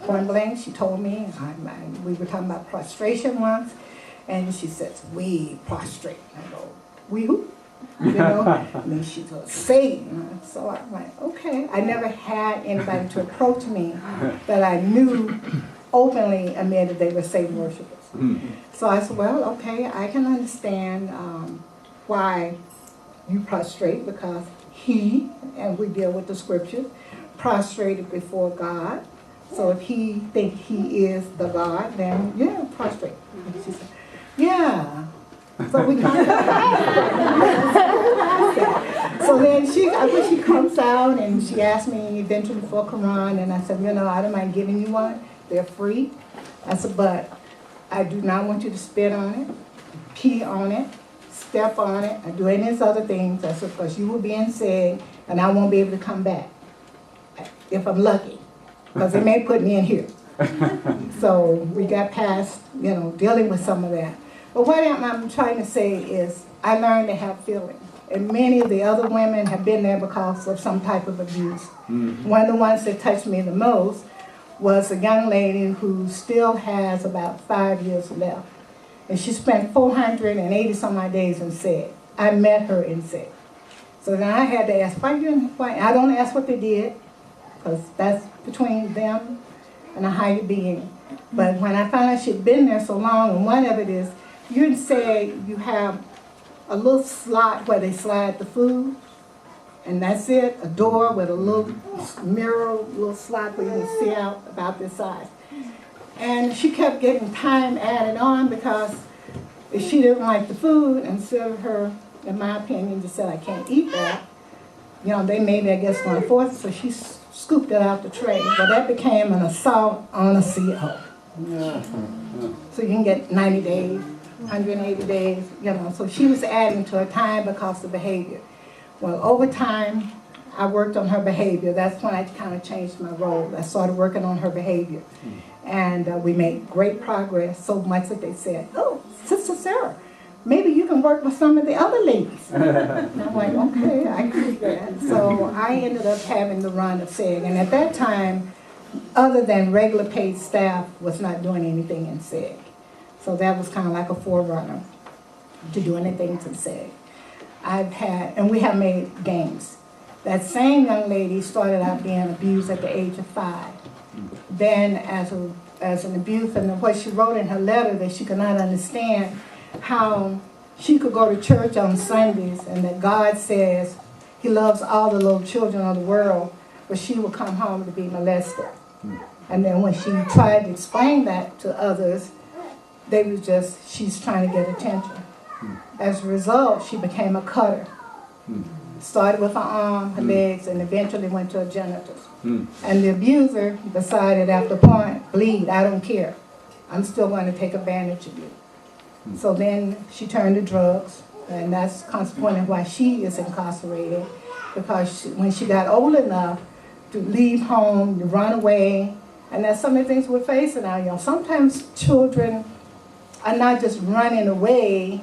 Point blank, she told me, we were talking about prostration once, and she says, we prostrate. I go, we who? You know? And then she goes, Satan. So I'm like, okay. I never had anybody to approach me that I knew openly admitted they were Satan worshipers. So I said, well, okay, I can understand why you prostrate, because he, and we deal with the scriptures, prostrated before God. So if he thinks he is the God, then yeah, prostrate. And she said, yeah. So we So then when she comes out and she asked me eventually for a Quran, and I said, you know, I don't mind giving you one. They're free. I said, but I do not want you to spit on it, pee on it, step on it, or do any of these other things. I said, because you will be insane, and I won't be able to come back if I'm lucky, because they may put me in here. So we got past, you know, dealing with some of that. But what I'm trying to say is I learned to have feelings. And many of the other women have been there because of some type of abuse. One of the ones that touched me the most was a young lady who still has about 5 years left. And she spent 480 some odd days in SED. I met her in SIG. So then I had to ask, why? I don't ask what they did, because that's between them and a higher being. But when I found out she'd been there so long, and one of it is, you'd say you have a little slot where they slide the food, and that's it, a door with a little mirror, little slot where you can see out about this size. And she kept getting time added on because if she didn't like the food, instead of her, in my opinion, just said, I can't eat that, you know, they maybe, I guess, going to force it, so she scooped it out the tray. Well, that became an assault on a CO. So you can get 90 days, 180 days, you know, so she was adding to her time because of behavior. Well, over time, I worked on her behavior. That's when I kind of changed my role. I started working on her behavior. And we made great progress, so much that they said, oh, Sister Sarah, maybe you can work with some of the other ladies. And I'm like, okay, I can do that. So I ended up having the run of SIG. And at that time, other than regular paid staff, was not doing anything in SIG. So that was kind of like a forerunner to do anything to SIG. And we have made games. That same young lady started out being abused at the age of 5. Then as an abuse, and what she wrote in her letter, that she could not understand how she could go to church on Sundays and that God says he loves all the little children of the world, but she would come home to be molested. And then when she tried to explain that to others, they was just, she's trying to get attention. As a result, she became a cutter. Started with her arm, her legs, and eventually went to her genitals. And the abuser decided after a point, bleed, I don't care. I'm still going to take advantage of you. So then she turned to drugs, and that's consequently why she is incarcerated, because when she got old enough to leave home, to run away, and that's some of the things we're facing now. You know, sometimes children are not just running away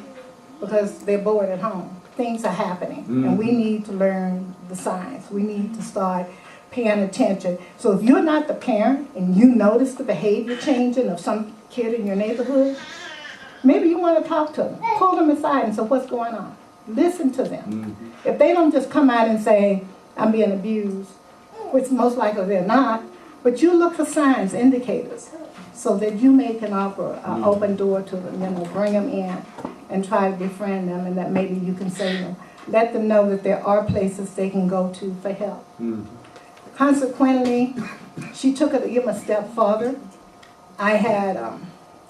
because they're bored at home. Things are happening, and we need to learn the signs. We need to start paying attention. So if you're not the parent and you notice the behavior changing of some kid in your neighborhood, maybe you want to talk to them. Pull them aside and say, what's going on? Listen to them. If they don't just come out and say, I'm being abused, which most likely they're not, but you look for signs, indicators, so that you may can offer an open door to them, you know, bring them in and try to befriend them, and that maybe you can save them. Let them know that there are places they can go to for help. Consequently, she took it even a step further. I had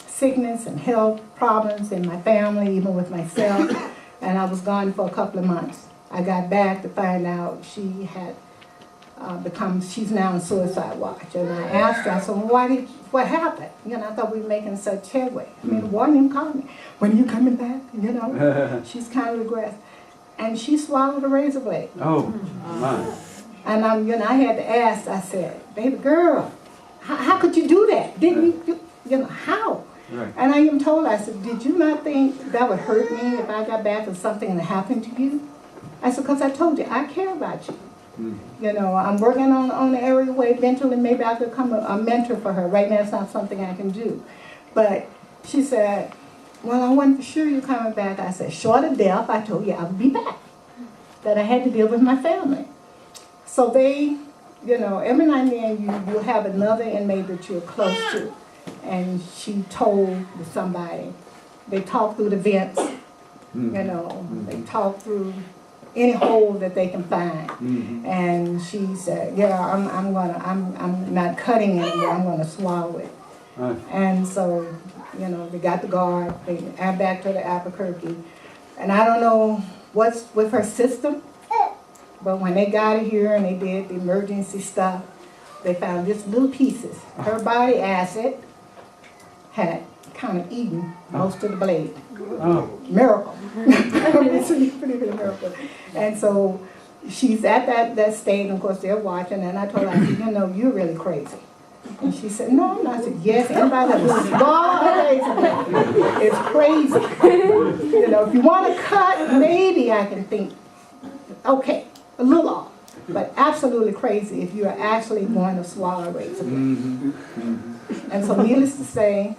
sickness and health problems in my family, even with myself, and I was gone for a couple of months. I got back to find out she had she's now on suicide watch. And I asked her, I said, well, what happened? You know, I thought we were making such headway. I mean, the warden even called me. When are you coming back? You know, she's kind of regressed. And she swallowed a razor blade. Oh, my. And you know, I had to ask, I said, baby girl, how could you do that? Didn't you know, how? Right. And I even told her, I said, did you not think that would hurt me if I got back and something had happened to you? I said, because I told you, I care about you. You know, I'm working on the area where eventually maybe I could become a mentor for her. Right now it's not something I can do. But she said, well, I wasn't for sure you're coming back. I said, short of death, I told you I would be back. That I had to deal with my family. So they, you know, every now and then you have another inmate that you're close to. And she told somebody, they talked through the vents, you know, they talked through any hole that they can find. And she said, yeah, I'm not cutting anymore, I'm gonna swallow it. And so, you know, they got the guard, they add back to the Albuquerque. And I don't know what's with her system, but when they got her here and they did the emergency stuff, they found just little pieces. Her body acid had kind of eaten most of the blade. Miracle. I mean, it's a pretty good miracle. And so she's at that state, and of course they're watching, and I told her, I said, you know, you're really crazy. And she said, no, I'm not. I said, yes, anybody that was small is crazy. You know, if you want to cut, maybe I can think, okay, a little off, but absolutely crazy if you're actually going to swallow razor blades. And so needless to say,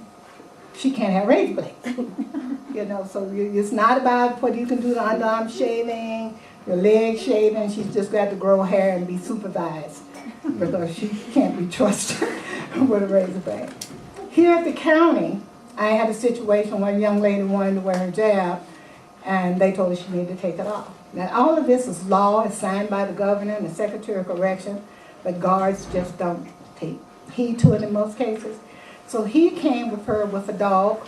she can't have razor blades. You know, so it's not about what you can do, the underarm shaving, your leg shaving. She's just got to grow hair and be supervised because she can't be trusted with a razor blade. Here at the county, I had a situation where a young lady wanted to wear her jab, and they told her she needed to take it off. Now, all of this is law, it's signed by the governor and the Secretary of Correction, but guards just don't take heed to it in most cases. So he came with her with a dog.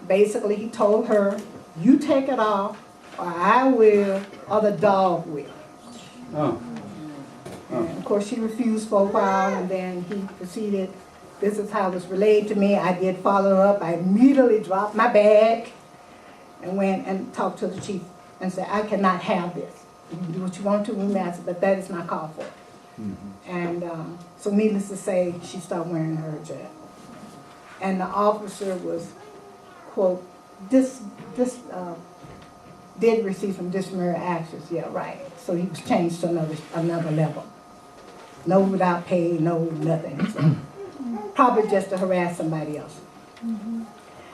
Basically, he told her, you take it off, or I will, or the dog will. Oh. And of course, she refused for a while, and then he proceeded. This is how it was relayed to me. I did follow up. I immediately dropped my bag and went and talked to the chief and said, I cannot have this. You can do what you want to, master, but that is not called for. And so needless to say, she stopped wearing her jab. And the officer was, quote, did receive some disciplinary actions. Yeah, right. So he was changed to another level. No without pay, no nothing. So, probably just to harass somebody else.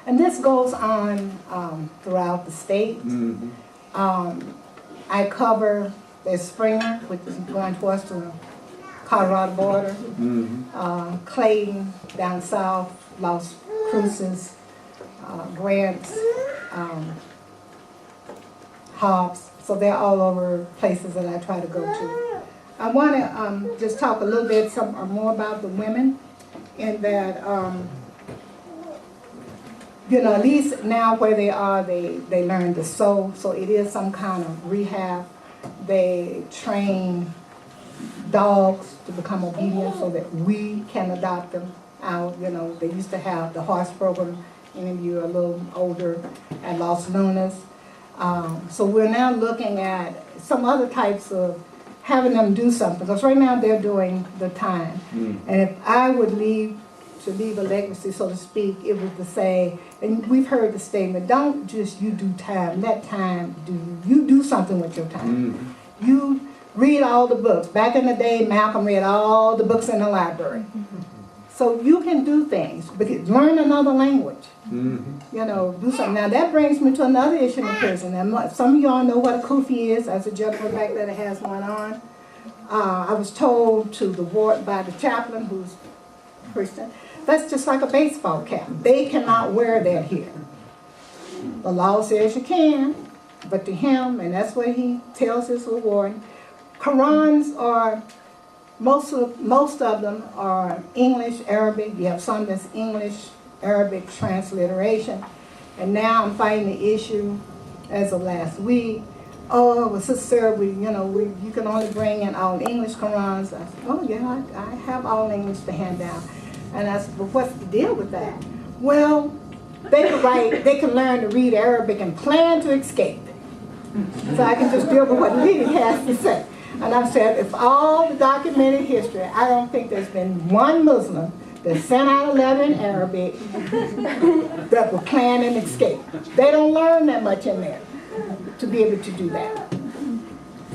And this goes on throughout the state. I cover the Springer, which is going towards the Colorado border, Clayton down south, Las Cruces, Grants, Hobbs. So they're all over places that I try to go to. I want to just talk a little bit more about the women, in that, you know, at least now where they are, they learn to sew, so it is some kind of rehab. They train dogs to become obedient so that we can adopt them out. You know, they used to have the horse program. Any of you are a little older at Los Lunas. So we're now looking at some other types of having them do something, because right now they're doing the time. And if I would leave a legacy, so to speak, it was to say, and we've heard the statement, don't just you do time, let time do you. You do something with your time. You read all the books. Back in the day, Malcolm read all the books in the library. So you can do things, but learn another language. You know, do something. Now that brings me to another issue in prison. And some of y'all know what a kufi is, as a gentleman back there that has one on. I was told to the ward by the chaplain, who's a Christian, that's just like a baseball cap. They cannot wear that here. The law says you can, but to him, and that's what he tells his ward, Qurans are, most of them are English, Arabic. You have some that's English, Arabic transliteration. And now I'm fighting the issue as of last week. Oh, well, Sister Sarah, you can only bring in all English Qurans. I said, oh yeah, I have all English to hand down. And I said, well, what's the deal with that? Well, they can learn to read Arabic and plan to escape. So I can just deal with what Liddy has to say. And I've said, if all the documented history, I don't think there's been one Muslim that sent out a letter in Arabic that would plan an escape. They don't learn that much in there to be able to do that.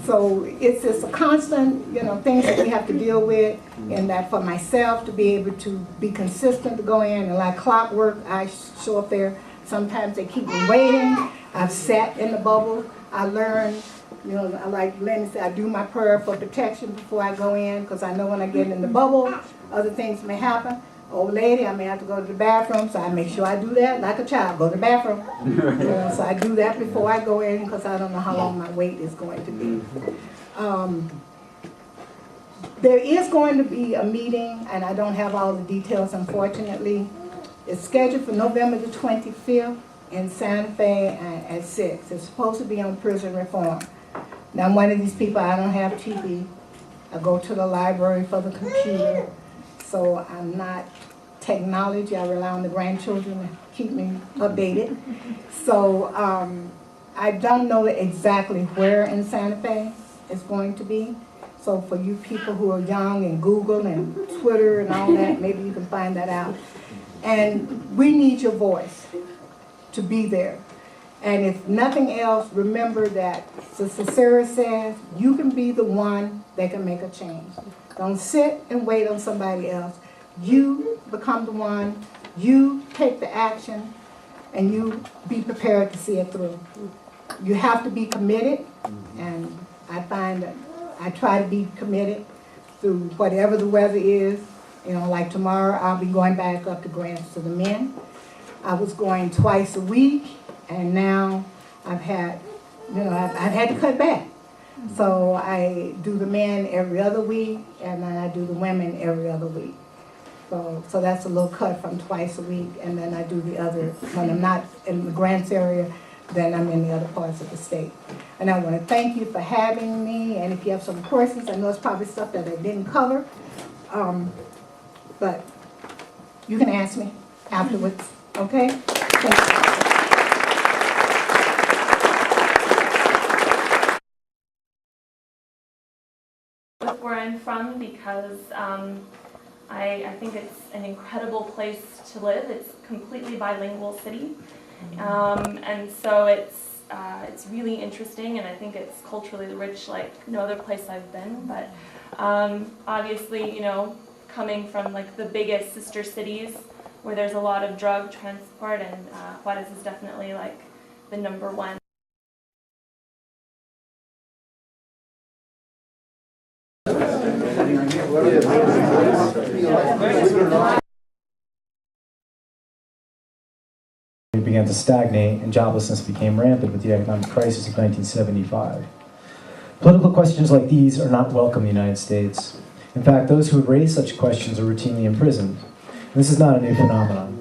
So it's just a constant, things that we have to deal with, and that for myself to be able to be consistent to go in, and like clockwork, I show up there. Sometimes they keep me waiting. I've sat in the bubble. I learned, like Lenny said, I do my prayer for protection before I go in, because I know when I get in the bubble, other things may happen. Old lady, I may have to go to the bathroom, so I make sure I do that like a child. Go to the bathroom. So I do that before I go in, because I don't know how long my wait is going to be. There is going to be a meeting, and I don't have all the details, unfortunately. It's scheduled for November the 25th in Santa Fe at 6. It's supposed to be on prison reform. Now, I'm one of these people, I don't have TV. I go to the library for the computer. So I'm not technology. I rely on the grandchildren to keep me updated. So I don't know exactly where in Santa Fe it's going to be. So for you people who are young and Google and Twitter and all that, maybe you can find that out. And we need your voice to be there. And if nothing else, remember that Sister Sarah says, you can be the one that can make a change. Don't sit and wait on somebody else. You become the one. You take the action and you be prepared to see it through. You have to be committed, and I find that I try to be committed through whatever the weather is. You know, like tomorrow, I'll be going back up to Grants to the men. I was going twice a week, and now I've had to cut back. So I do the men every other week, and then I do the women every other week. So that's a little cut from twice a week, and then I do the other, when I'm not in the Grants area, then I'm in the other parts of the state. And I want to thank you for having me, and if you have some questions, I know it's probably stuff that I didn't cover, but you can ask me afterwards, okay? Thank you. Where I'm from, because I think it's an incredible place to live. It's a completely bilingual city, and so it's really interesting, and I think it's culturally rich like no other place I've been. But obviously, you know, coming from like the biggest sister cities where there's a lot of drug transport, and Juarez is definitely like the #1. It began to stagnate and joblessness became rampant with the economic crisis of 1975. Political questions like these are not welcome in the United States. In fact, those who have raised such questions are routinely imprisoned. And this is not a new phenomenon.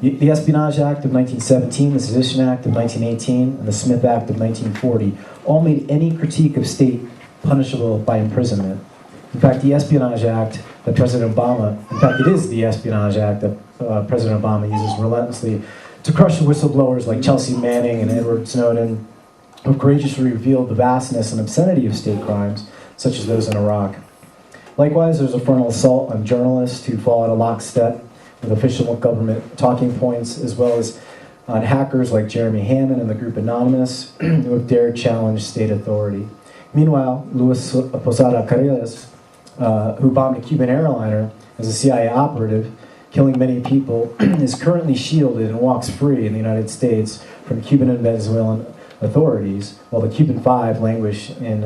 The Espionage Act of 1917, the Sedition Act of 1918, and the Smith Act of 1940 all made any critique of state punishable by imprisonment. In fact, the Espionage Act that President Obama, in fact, it is the Espionage Act that President Obama uses relentlessly to crush whistleblowers like Chelsea Manning and Edward Snowden, who courageously revealed the vastness and obscenity of state crimes, such as those in Iraq. Likewise, there's a frontal assault on journalists who fall out of lockstep with official government talking points, as well as on hackers like Jeremy Hammond and the group Anonymous, who have dared challenge state authority. Meanwhile, Luis Posada Carreras, who bombed a Cuban airliner as a CIA operative, killing many people, is currently shielded and walks free in the United States from Cuban and Venezuelan authorities, while the Cuban Five languish in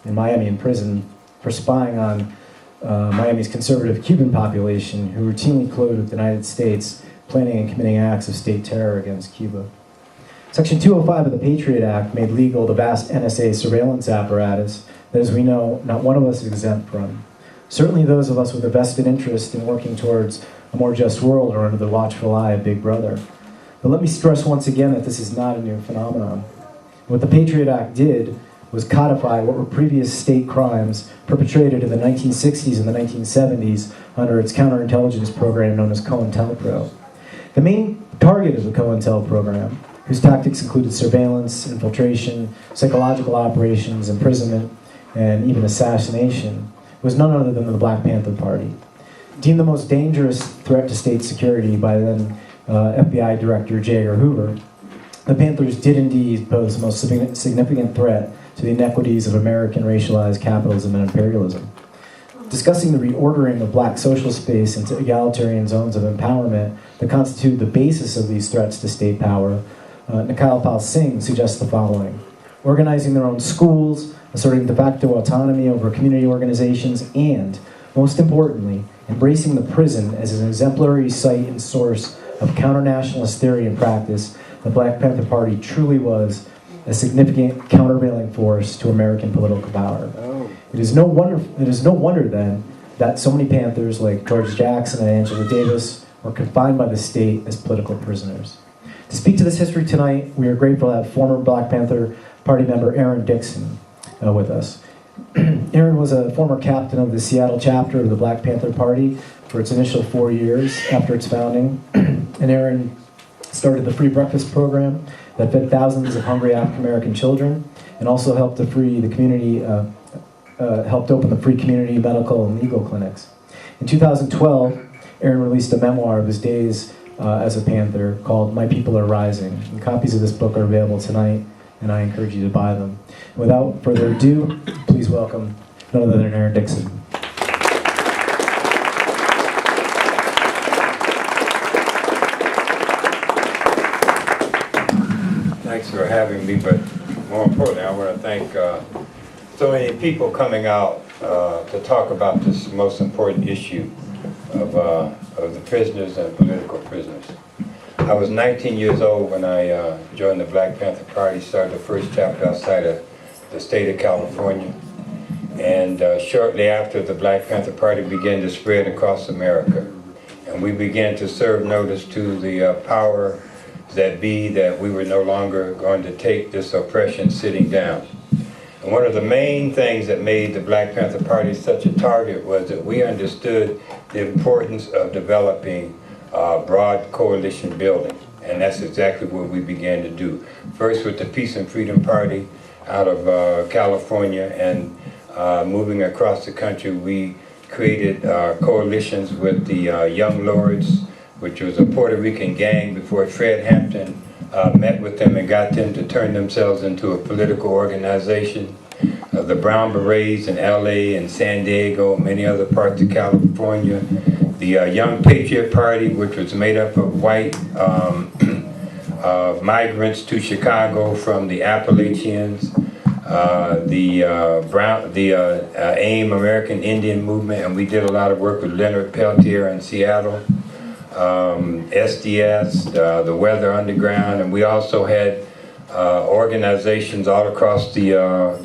Miami in prison for spying on Miami's conservative Cuban population, who routinely collude with the United States, planning and committing acts of state terror against Cuba. Section 205 of the Patriot Act made legal the vast NSA surveillance apparatus that, as we know, not one of us is exempt from. Certainly those of us with a vested interest in working towards a more just world are under the watchful eye of Big Brother. But let me stress once again that this is not a new phenomenon. What the Patriot Act did was codify what were previous state crimes perpetrated in the 1960s and the 1970s under its counterintelligence program known as COINTELPRO. The main target of the COINTEL program, whose tactics included surveillance, infiltration, psychological operations, imprisonment, and even assassination, was none other than the Black Panther Party. Deemed the most dangerous threat to state security by then FBI Director J. Edgar Hoover, the Panthers did indeed pose the most significant threat to the inequities of American racialized capitalism and imperialism. Discussing the reordering of black social space into egalitarian zones of empowerment that constitute the basis of these threats to state power, Nikhil Pal Singh suggests the following: organizing their own schools, asserting de facto autonomy over community organizations, and, most importantly, embracing the prison as an exemplary site and source of counter-nationalist theory and practice. The Black Panther Party truly was a significant countervailing force to American political power. It is no wonder then that so many Panthers like George Jackson and Angela Davis were confined by the state as political prisoners. To speak to this history tonight, we are grateful to have former Black Panther Party member Aaron Dixon with us. Aaron was a former captain of the Seattle chapter of the Black Panther Party for its initial 4 years after its founding, and Aaron started the free breakfast program that fed thousands of hungry African-American children, and also helped to free the community, helped open the free community medical and legal clinics. In 2012, Aaron released a memoir of his days as a Panther called My People Are Rising, and copies of this book are available tonight, and I encourage you to buy them. Without further ado, please welcome none other than Aaron Dixon. for having me, but more importantly, I want to thank so many people coming out to talk about this most important issue of the prisoners and political prisoners. I was 19 years old when I joined the Black Panther Party, started the first chapter outside of the state of California. And shortly after, the Black Panther Party began to spread across America. And we began to serve notice to the power that be that we were no longer going to take this oppression sitting down. And one of the main things that made the Black Panther Party such a target was that we understood the importance of developing broad coalition building. And that's exactly what we began to do. First with the Peace and Freedom Party out of California, and moving across the country, we created coalitions with the Young Lords, which was a Puerto Rican gang before Fred Hampton met with them and got them to turn themselves into a political organization. The Brown Berets in LA and San Diego, many other parts of California. The Young Patriot Party, which was made up of white migrants to Chicago from the Appalachians. The AIM, American Indian Movement, and we did a lot of work with Leonard Peltier in Seattle. SDS, the Weather Underground, and we also had organizations all across the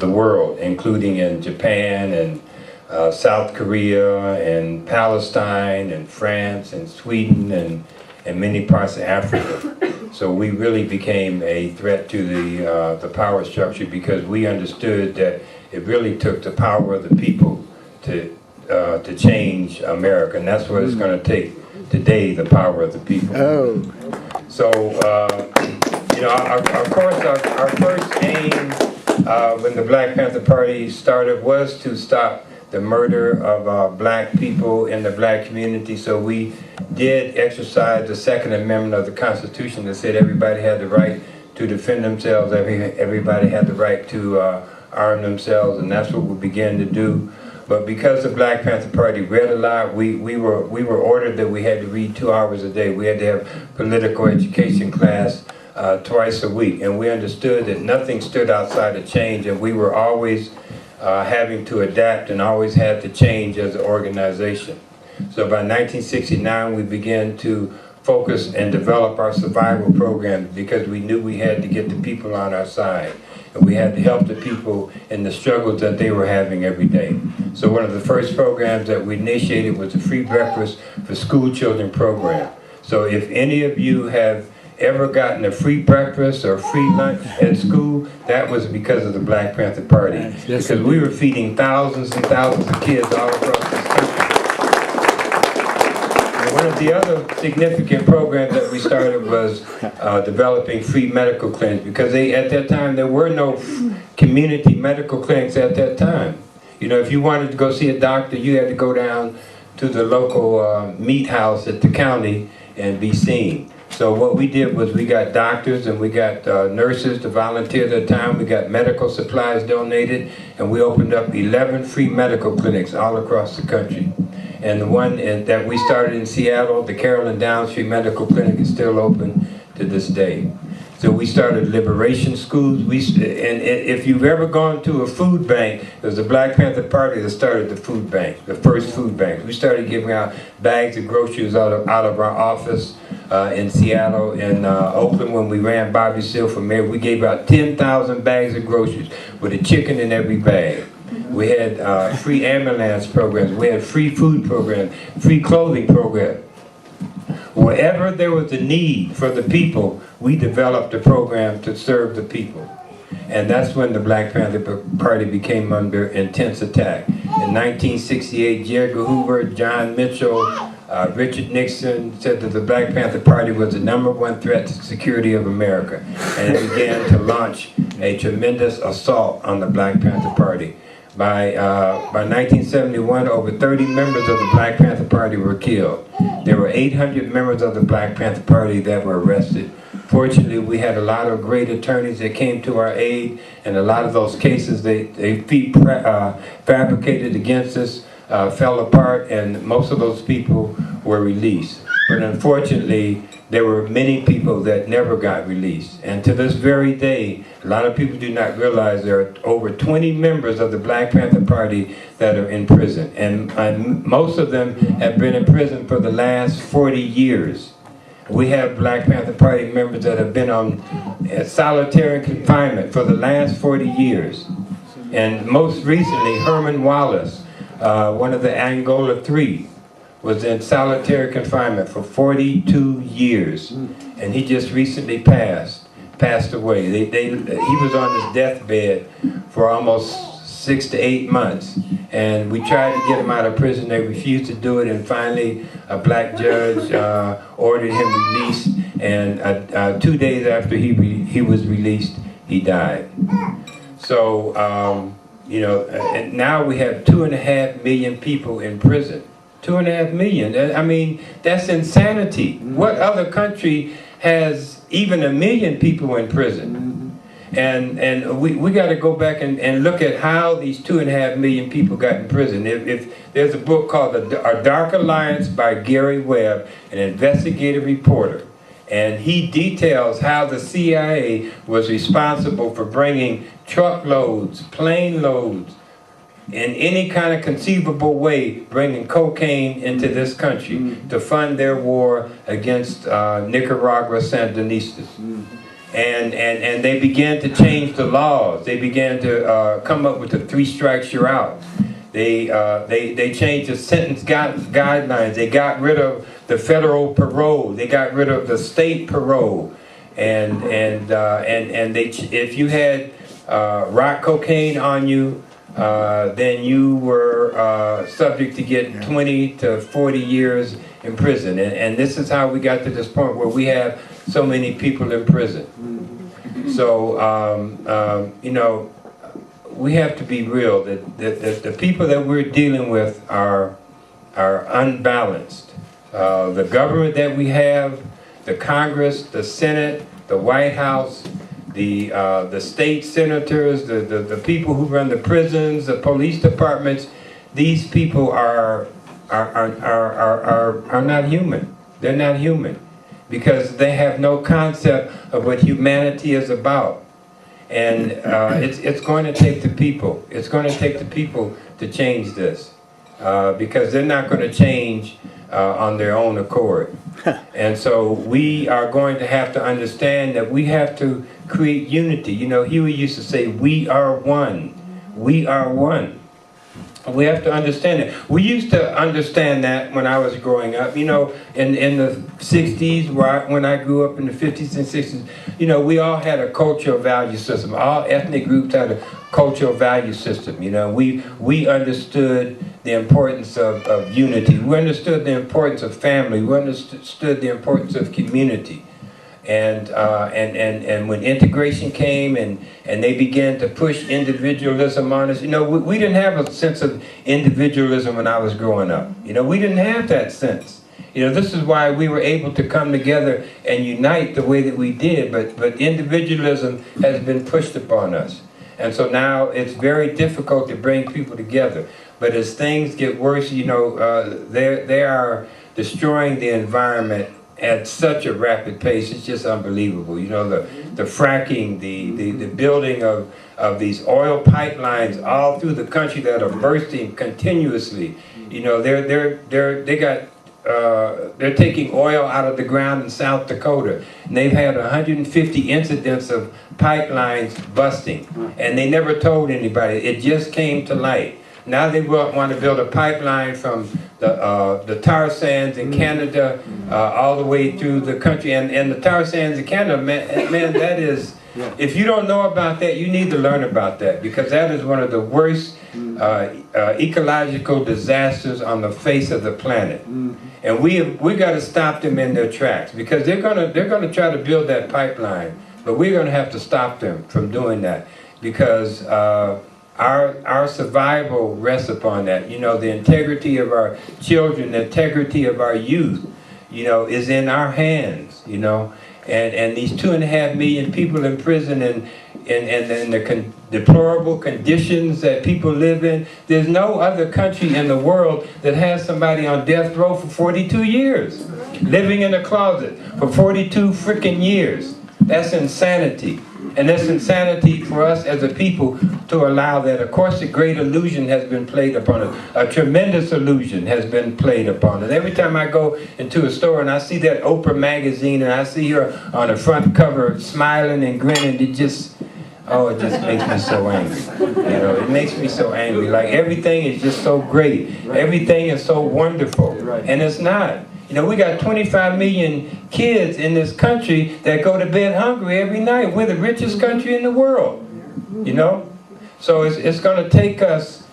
world, including in Japan and South Korea and Palestine and France and Sweden and many parts of Africa. So we really became a threat to the power structure, because we understood that it really took the power of the people to change America, and that's what it's going to take today, the power of the people. Oh. So, you know, of course, our first aim when the Black Panther Party started was to stop the murder of black people in the black community. So we did exercise the Second Amendment of the Constitution that said everybody had the right to defend themselves, everybody had the right to arm themselves, and that's what we began to do. But because the Black Panther Party read a lot, we were ordered that we had to read 2 hours a day. We had to have political education class twice a week, and we understood that nothing stood outside of change, and we were always having to adapt and always had to change as an organization. So by 1969, we began to focus and develop our survival programs, because we knew we had to get the people on our side. And we had to help the people in the struggles that they were having every day. So one of the first programs that we initiated was the Free Breakfast for School Children program. So if any of you have ever gotten a free breakfast or free lunch at school, that was because of the Black Panther Party. Yes, because we were feeding thousands and thousands of kids all across this country. And one of the other significant programs that we started was developing free medical clinics, because at that time there were no community medical clinics at that time. You know, if you wanted to go see a doctor, you had to go down to the local meat house at the county and be seen. So what we did was we got doctors and we got nurses to volunteer their time. We got medical supplies donated, and we opened up 11 free medical clinics all across the country. And the one that we started in Seattle, the Carolyn Downs Free Medical Clinic, is still open to this day. So we started liberation schools. And if you've ever gone to a food bank, it was the Black Panther Party that started the food bank, the first food bank. We started giving out bags of groceries out of our office in Seattle. In Oakland, when we ran Bobby Seale for mayor, we gave out 10,000 bags of groceries with a chicken in every bag. We had free ambulance programs. We had free food programs, free clothing programs. Wherever there was a need for the people, we developed a program to serve the people. And that's when the Black Panther Party became under intense attack. In 1968, J. Edgar Hoover, John Mitchell, Richard Nixon said that the Black Panther Party was the #1 threat to the security of America. And it began to launch a tremendous assault on the Black Panther Party. By 1971, over 30 members of the Black Panther Party were killed. There were 800 members of the Black Panther Party that were arrested. Fortunately, we had a lot of great attorneys that came to our aid, and a lot of those cases they fabricated against us fell apart, and most of those people were released. But unfortunately, there were many people that never got released. And to this very day, a lot of people do not realize there are over 20 members of the Black Panther Party that are in prison. And most of them have been in prison for the last 40 years. We have Black Panther Party members that have been on solitary confinement for the last 40 years. And most recently, Herman Wallace, one of the Angola Three, was in solitary confinement for 42 years. And he just recently passed away. He was on his deathbed for almost 6 to 8 months. And we tried to get him out of prison. They refused to do it. And finally, a black judge ordered him released. And 2 days after he was released, he died. So, you know, and now we have 2.5 million people in prison. 2.5 million. I mean, that's insanity. What other country has even 1 million people in prison? And we got to go back and look at how these 2.5 million people got in prison. If there's a book called A Dark Alliance by Gary Webb, an investigative reporter, and he details how the CIA was responsible for bringing truckloads, plane loads, in any kind of conceivable way, bringing cocaine into this country to fund their war against Nicaragua Sandinistas. And they began to change the laws. They began to come up with the 3 strikes you're out. They changed the sentence guidelines. They got rid of the federal parole. They got rid of the state parole. And they, if you had rock cocaine on you, then you were subject to get 20 to 40 years in prison. And this is how we got to this point where we have so many people in prison. So, you know, we have to be real that the people that we're dealing with are unbalanced. The government that we have, the Congress, the Senate, the White House, the state senators, the people who run the prisons, the police departments, these people are not human. They're not human because they have no concept of what humanity is about. And it's going to take the people. It's going to take the people to change this because they're not going to change on their own accord. And so we are going to have to understand that we have to create unity. You know, Huey used to say, we are one. We are one. We have to understand it. We used to understand that when I was growing up. You know, in the 60s, when I grew up in the 50s and 60s, you know, we all had a cultural value system. All ethnic groups had a cultural value system. You know, we understood the importance of unity. We understood the importance of family. We understood the importance of community. And when integration came and they began to push individualism on us, you know, we didn't have a sense of individualism when I was growing up. You know, we didn't have that sense. You know, this is why we were able to come together and unite the way that we did, but individualism has been pushed upon us. And so now it's very difficult to bring people together. But as things get worse, you know, they are destroying the environment at such a rapid pace. It's just unbelievable. You know, the fracking, the building of these oil pipelines all through the country that are bursting continuously. You know, they're taking oil out of the ground in South Dakota, and they've had 150 incidents of pipelines busting, and they never told anybody. It just came to light. Now they want to build a pipeline from the tar sands in Canada all the way through the country. And the tar sands in Canada, man, that is, if you don't know about that, you need to learn about that, because that is one of the worst ecological disasters on the face of the planet. And we got to stop them in their tracks, because they're gonna try to build that pipeline, but we're gonna have to stop them from doing that, because our survival rests upon that. You know, the integrity of our children, the integrity of our youth, you know, is in our hands, you know. And these 2.5 million people in prison, and and the deplorable conditions that people live in. There's no other country in the world that has somebody on death row for 42 years, living in a closet for 42 freaking years. That's insanity. And that's insanity for us as a people to allow that. Of course, a great illusion has been played upon it. A tremendous illusion has been played upon it. Every time I go into a store and I see that Oprah magazine and I see her on the front cover smiling and grinning, it just makes me so angry. You know, it makes me so angry. Like everything is just so great. Everything is so wonderful. And it's not. You know, we got 25 million kids in this country that go to bed hungry every night. We're the richest country in the world, you know? So it's going to take us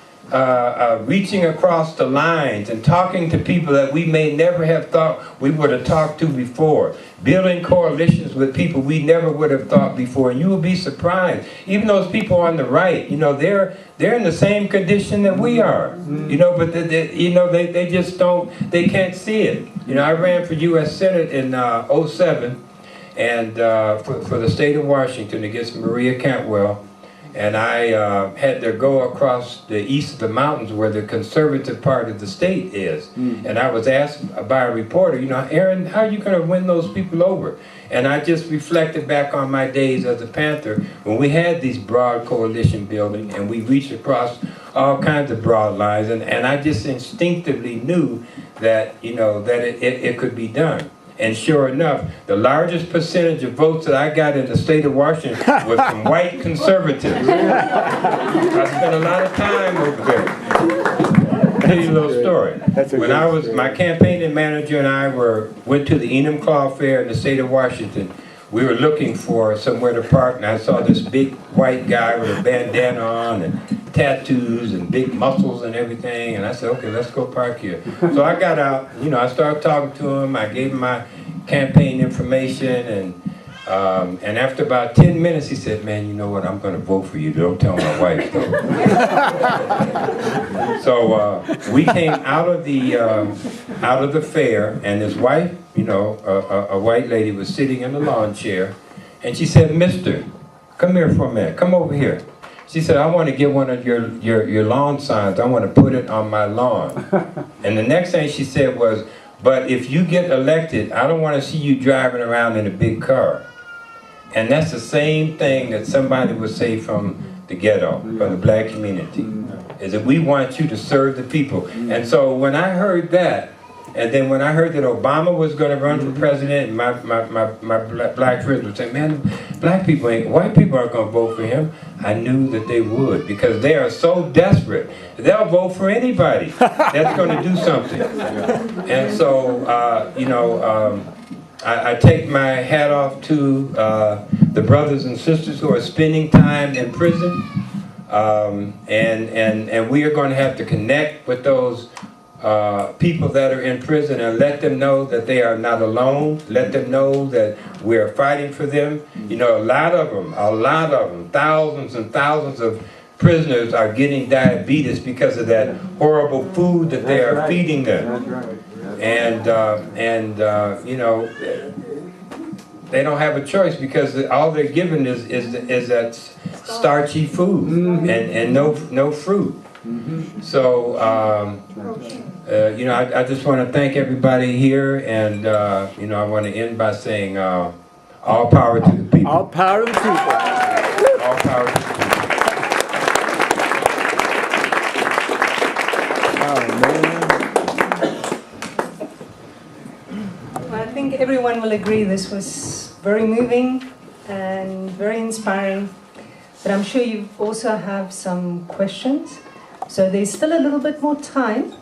reaching across the lines and talking to people that we may never have thought we would have talked to before. Building coalitions with people we never would have thought before. And you will be surprised. Even those people on the right, you know, they're in the same condition that we are. You know, but they just don't, they can't see it. You know, I ran for U.S. Senate in 2007 and for the state of Washington against Maria Cantwell. And I had to go across the east of the mountains where the conservative part of the state is. And I was asked by a reporter, you know, Aaron, how are you going to win those people over? And I just reflected back on my days as a Panther when we had these broad coalition building and we reached across all kinds of broad lines. And I just instinctively knew that, you know, that it could be done. And sure enough, the largest percentage of votes that I got in the state of Washington was from white conservatives. I spent a lot of time over there. I'll tell you a little story. When I was, my campaigning manager and I went to the Enumclaw Fair in the state of Washington. We were looking for somewhere to park, and I saw this big white guy with a bandana on and tattoos and big muscles and everything, and I said, okay, let's go park here. So I got out, you know, I started talking to him, I gave him my campaign information, and after about 10 minutes he said, man, you know what, I'm going to vote for you, don't tell my wife though. So we came out of the fair, and his wife, you know, a white lady was sitting in the lawn chair, and she said, mister, come here for a minute, come over here. She said, I want to get one of your lawn signs. I want to put it on my lawn. And the next thing she said was, but if you get elected, I don't want to see you driving around in a big car. And that's the same thing that somebody would say from the ghetto, from the black community, is that we want you to serve the people. And so when I heard that, and then when I heard that Obama was going to run for president, and my black friends would say, man, white people aren't going to vote for him. I knew that they would, because they are so desperate. They'll vote for anybody that's going to do something. And so, you know, I take my hat off to the brothers and sisters who are spending time in prison. And we are going to have to connect with those people that are in prison and let them know that they are not alone. Let them know that we're fighting for them. You know, a lot of them, thousands and thousands of prisoners are getting diabetes because of that horrible food that they are feeding them. And you know, they don't have a choice because all they're given is that starchy food and no fruit. So, you know, I just want to thank everybody here, and, you know, I want to end by saying all power to the people. All power to the people. All power to the people. Oh, man. Well, I think everyone will agree this was very moving and very inspiring, but I'm sure you also have some questions. So there's still a little bit more time.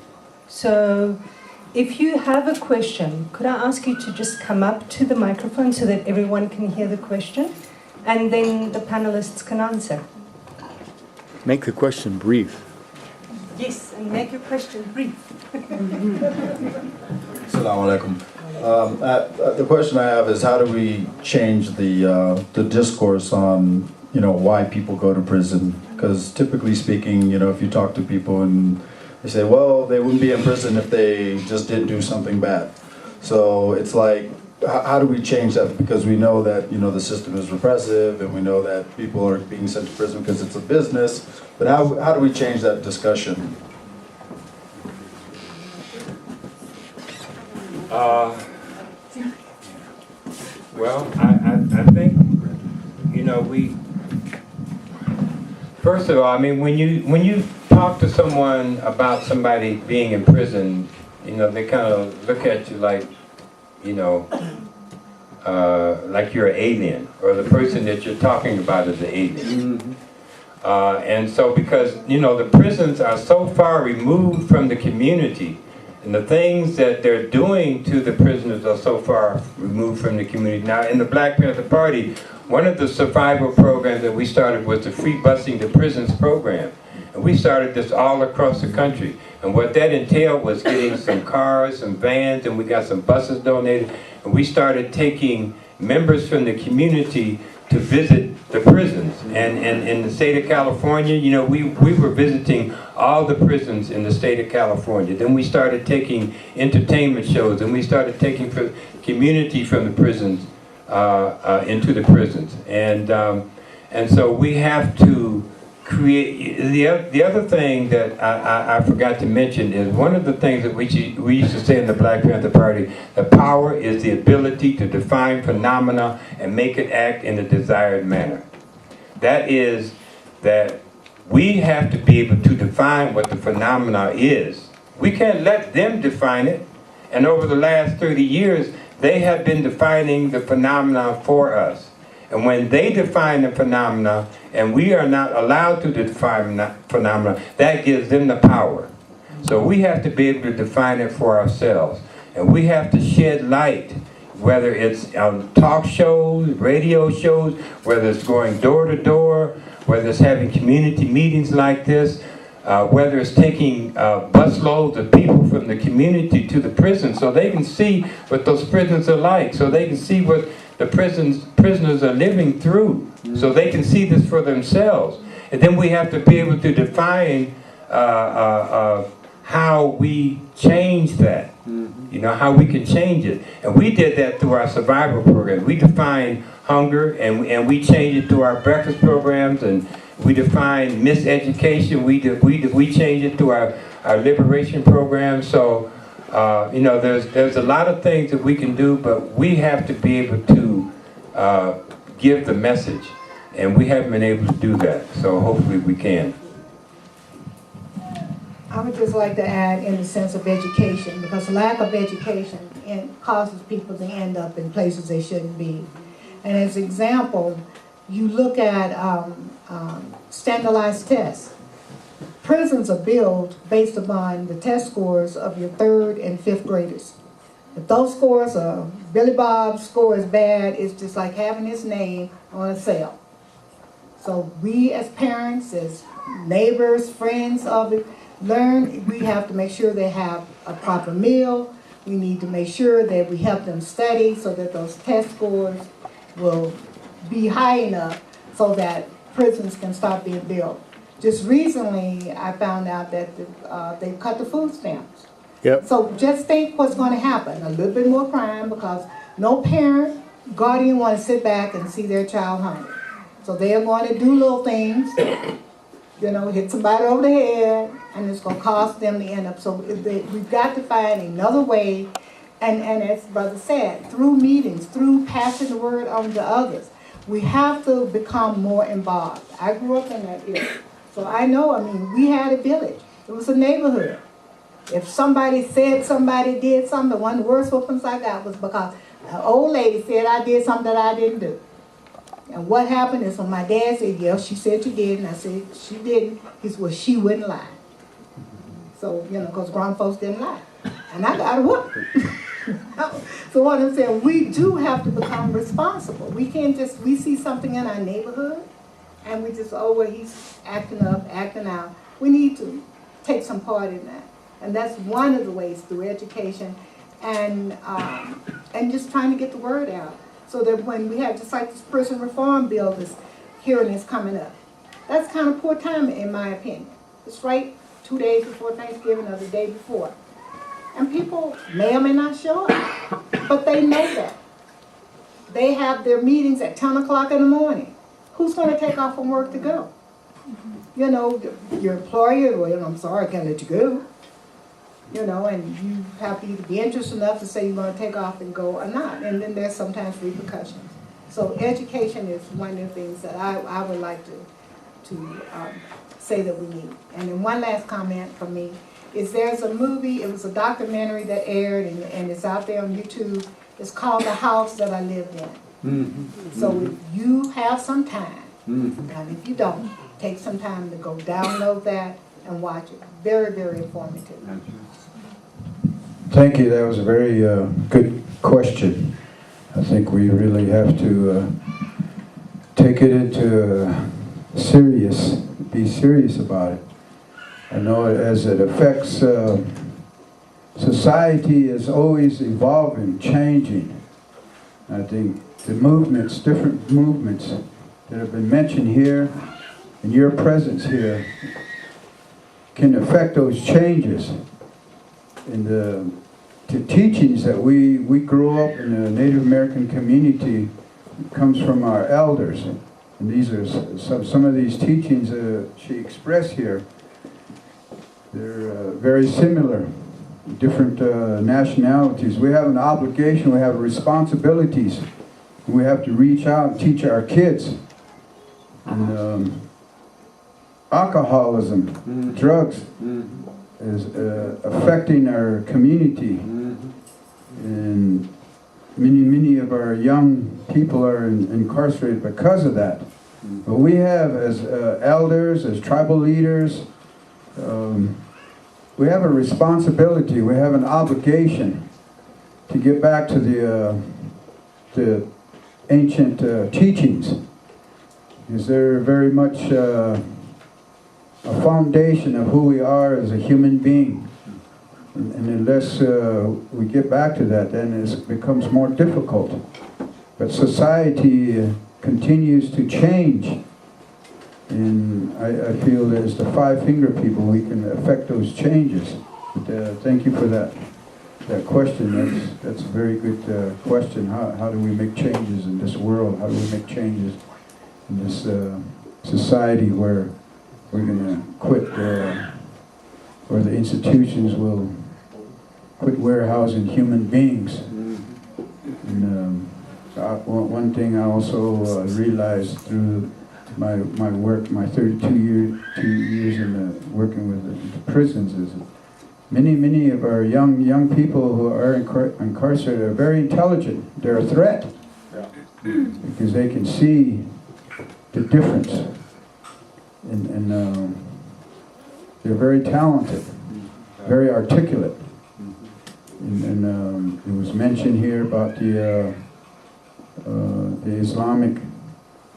So if you have a question, could I ask you to just come up to the microphone so that everyone can hear the question, and then the panelists can answer. Make the question brief. Yes, and make your question brief. Assalamu alaikum. The question I have is, how do we change the discourse on, you know, why people go to prison? Because typically speaking, you know, if you talk to people and they say, well, they wouldn't be in prison if they just didn't do something bad. So it's like, how do we change that? Because we know that, you know, the system is repressive, and we know that people are being sent to prison because it's a business. But how do we change that discussion? Well, I think, you know, first of all, I mean, when you talk to someone about somebody being in prison, you know, they kind of look at you like, you know, like you're an alien, or the person that you're talking about is an alien. And so because, you know, the prisons are so far removed from the community, and the things that they're doing to the prisoners are so far removed from the community. Now, in the Black Panther Party, one of the survival programs that we started was the Free Busing to Prisons program. And we started this all across the country. And what that entailed was getting some cars, some vans, and we got some buses donated. And we started taking members from the community to visit the prisons. And in the state of California, you know, we were visiting all the prisons in the state of California. Then we started taking entertainment shows, and we started taking community from the prisons into the prisons. And so we have to create, the other thing that I forgot to mention is one of the things that we used to say in the Black Panther Party, the power is the ability to define phenomena and make it act in a desired manner. That is that we have to be able to define what the phenomena is. We can't let them define it. And over the last 30 years, they have been defining the phenomena for us. And when they define the phenomena, and we are not allowed to define phenomena, that gives them the power. So we have to be able to define it for ourselves. And we have to shed light, whether it's on talk shows, radio shows, whether it's going door to door, whether it's having community meetings like this, whether it's taking busloads of people from the community to the prison so they can see what those prisons are like, so they can see what the prisoners are living through, so they can see this for themselves. And then we have to be able to define how we change that, you know, how we can change it. And we did that through our survival program. We defined hunger, and we changed it through our breakfast programs, and we defined miseducation. We changed it through our liberation program. So, you know, there's a lot of things that we can do, but we have to be able to give the message, and we haven't been able to do that. So hopefully we can. I would just like to add in the sense of education, because lack of education causes people to end up in places they shouldn't be. And as an example, you look at standardized tests. Prisons are built based upon the test scores of your 3rd and 5th graders. If those scores are, Billy Bob's score is bad, it's just like having his name on a cell. So we as parents, as neighbors, friends of it, we have to make sure they have a proper meal. We need to make sure that we help them study so that those test scores will be high enough so that prisons can start being built. Just recently, I found out that they've cut the food stamps. Yep. So just think what's going to happen. A little bit more crime, because no parent, guardian want to sit back and see their child hungry. So they're going to do little things, you know, hit somebody over the head, and it's going to cost them to end up. So we've got to find another way, and as Brother said, through meetings, through passing the word on to others, we have to become more involved. I grew up in that area. So I know, I mean, we had a village. It was a neighborhood. If somebody said somebody did something, one of the worst whoopings I got was because an old lady said I did something that I didn't do. And what happened is when my dad said, yeah, she said you did, and I said she didn't, he said, well, she wouldn't lie. So, you know, because grown folks didn't lie. And I got a whooping. So what I'm saying, we do have to become responsible. We can't just, we see something in our neighborhood, and we just, oh, well, he's acting up, acting out. We need to take some part in that. And that's one of the ways, through education and just trying to get the word out. So that when we have, just like this prison reform bill this hearing is coming up, that's kind of poor timing in my opinion. It's right 2 days before Thanksgiving or the day before. And people may or may not show up, but they know that. they have their meetings at 10 o'clock in the morning. Who's gonna take off from work to go? You know, your employer, well, I'm sorry, I can't let you go. You know, and you have to either be interested enough to say you're gonna take off and go or not. And then there's sometimes repercussions. So education is one of the things that I would like to say that we need. And then one last comment from me is there's a movie, it was a documentary that aired and it's out there on YouTube. It's called The House That I Lived In. So if you have some time, and if you don't, take some time to go download that and watch it. Very, very informative. Thank you. That was a very good question. I think we really have to take it into be serious about it. I know as it affects society is always evolving, changing. I think the movements, different movements that have been mentioned here and your presence here can affect those changes. And the teachings that we grew up in the Native American community comes from our elders. And these are some of these teachings she expressed here. They're very similar, different nationalities. We have an obligation, we have responsibilities. We have to reach out and teach our kids. And alcoholism, drugs, is affecting our community. And many of our young people are incarcerated because of that. But we have, as elders, as tribal leaders, we have a responsibility, we have an obligation to get back to the ancient teachings. Because they're very much a foundation of who we are as a human being. And unless we get back to that, then it becomes more difficult. But society continues to change. And I feel that as the five-finger people, we can affect those changes. But, thank you for that question. That's a very good question. How do we make changes in this world? How do we make changes in this society where we're going to quit, where the institutions will quit warehousing human beings? And one thing I also realized through my work, my 32 years in working with the prisons, is many of our young people who are incarcerated are very intelligent. They're a threat because they can see the difference, and they're very talented, very articulate. And it was mentioned here about the Islamic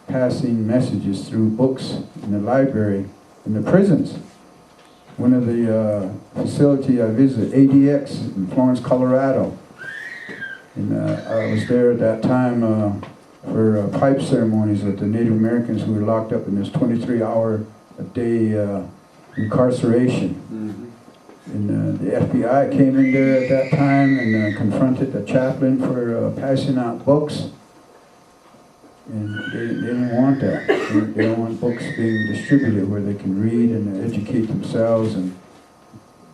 passing messages through books in the library in the prisons. One of the facility I visited, ADX in Florence, Colorado, and I was there at that time for pipe ceremonies with the Native Americans who were locked up in this 23-hour-a-day incarceration. And the FBI came in there at that time and confronted the chaplain for passing out books. And they didn't want that. They don't want books being distributed where they can read and educate themselves. And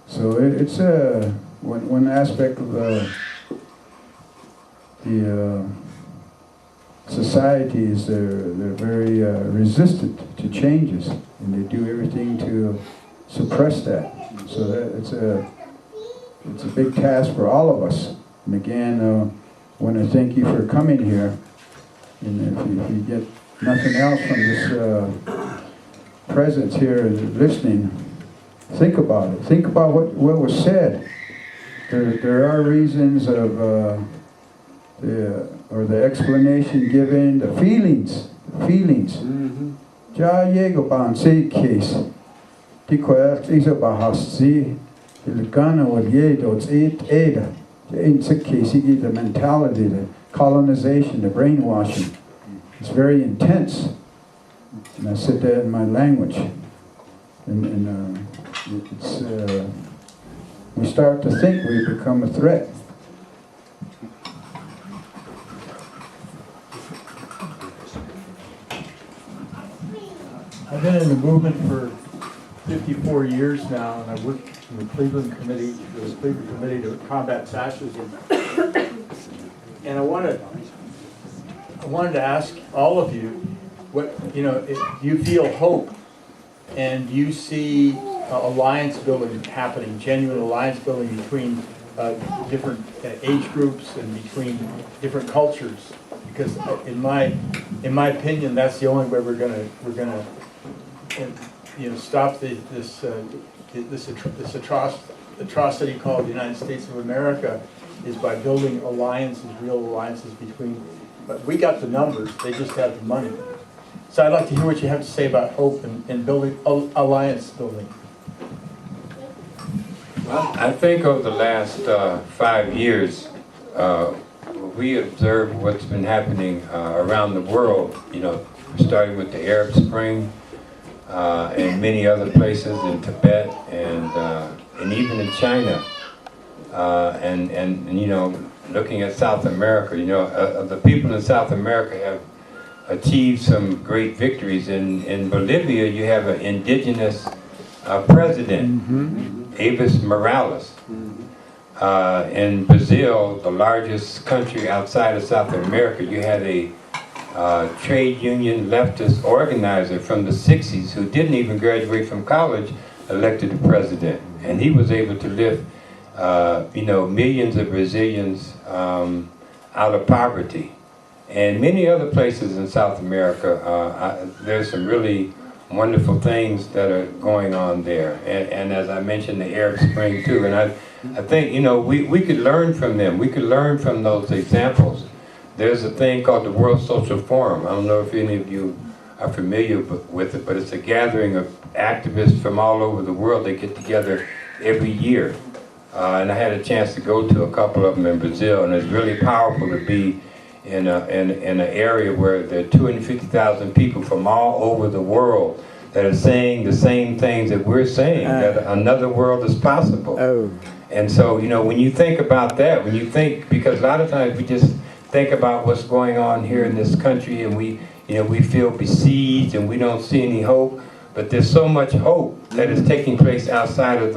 so it's one aspect of the society is they're very resistant to changes, and they do everything to suppress that. So it's a big task for all of us. And again, I want to thank you for coming here. And if you get nothing else from this presence here, listening, think about it. Think about what was said. There are reasons of the explanation given, the feelings. Ja yego ban se case. Dikoert isa bahasi ilgana wal yedo it ada. In sick case, the mentality, the colonization, the brainwashing. It's very intense. And I said that in my language. And it's we start to think we become a threat. I've been in the movement for 54 years now, and I worked in the Cleveland Committee, the Cleveland Committee to Combat Fascism. And I wanted to ask all of you, what, you know, if you feel hope and you see alliance building happening, genuine alliance building between different age groups and between different cultures, because in my opinion, that's the only way we're gonna stop this atrocity called the United States of America, is by building alliances, real alliances between. But we got the numbers; they just have the money. So I'd like to hear what you have to say about hope and building alliance building. Well, I think over the last 5 years, we observed what's been happening around the world. You know, starting with the Arab Spring and many other places in Tibet and even in China, and you know, looking at South America. You know, the people in South America have achieved some great victories. In Bolivia, you have an indigenous president. Evo Morales. In Brazil, the largest country outside of South America, you had a trade union leftist organizer from the 60s who didn't even graduate from college, elected the president. And he was able to lift you know, millions of Brazilians out of poverty. And many other places in South America, there's some really wonderful things that are going on there, and as I mentioned, the Arab Spring too. And I think, you know, we could learn from them. We could learn from those examples. There's a thing called the World Social Forum. I don't know if any of you are familiar with it, but it's a gathering of activists from all over the world. They get together every year, and I had a chance to go to a couple of them in Brazil, and it's really powerful to be in an area where there are 250,000 people from all over the world that are saying the same things that we're saying, that another world is possible. And so, you know, when you think about that, when you think, because a lot of times we just think about what's going on here in this country, and we feel besieged and we don't see any hope, but there's so much hope that is taking place outside of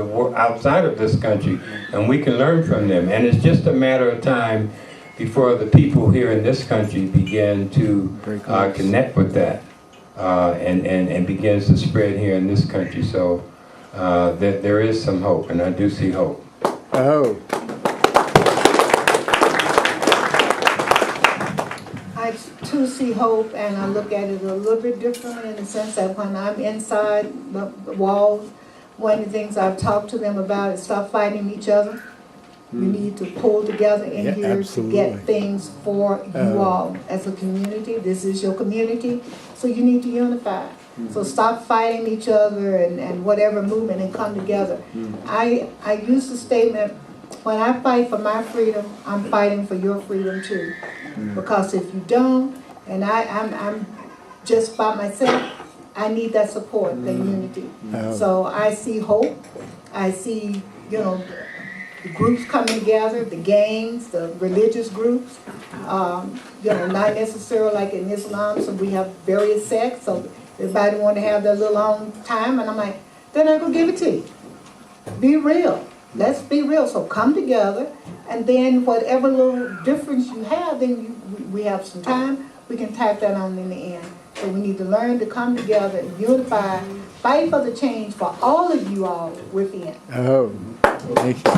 this country, and we can learn from them. And it's just a matter of time before the people here in this country begin to connect with that and begins to spread here in this country. So there is some hope, and I do see hope. Oh. I too see hope, and I look at it a little bit different in the sense that when I'm inside the walls, one of the things I've talked to them about is stop fighting each other. We need to pull together in here to get things for you all as a community. This is your community, so you need to unify. So stop fighting each other and whatever movement, and come together. I use the statement, when I fight for my freedom, I'm fighting for your freedom too. Because if you don't, and I'm just by myself, I need that support, that unity. So I see hope. I see, you know, the groups coming together, the gangs, the religious groups, you know, not necessarily like in Islam, so we have various sects, so everybody want to have their little own time, and I'm like, they're not going to give it to you. Be real. Let's be real. So come together, and then whatever little difference you have, then we have some time, we can tack that on in the end. So we need to learn to come together and unify, fight for the change for all of you all within. Oh, thank you.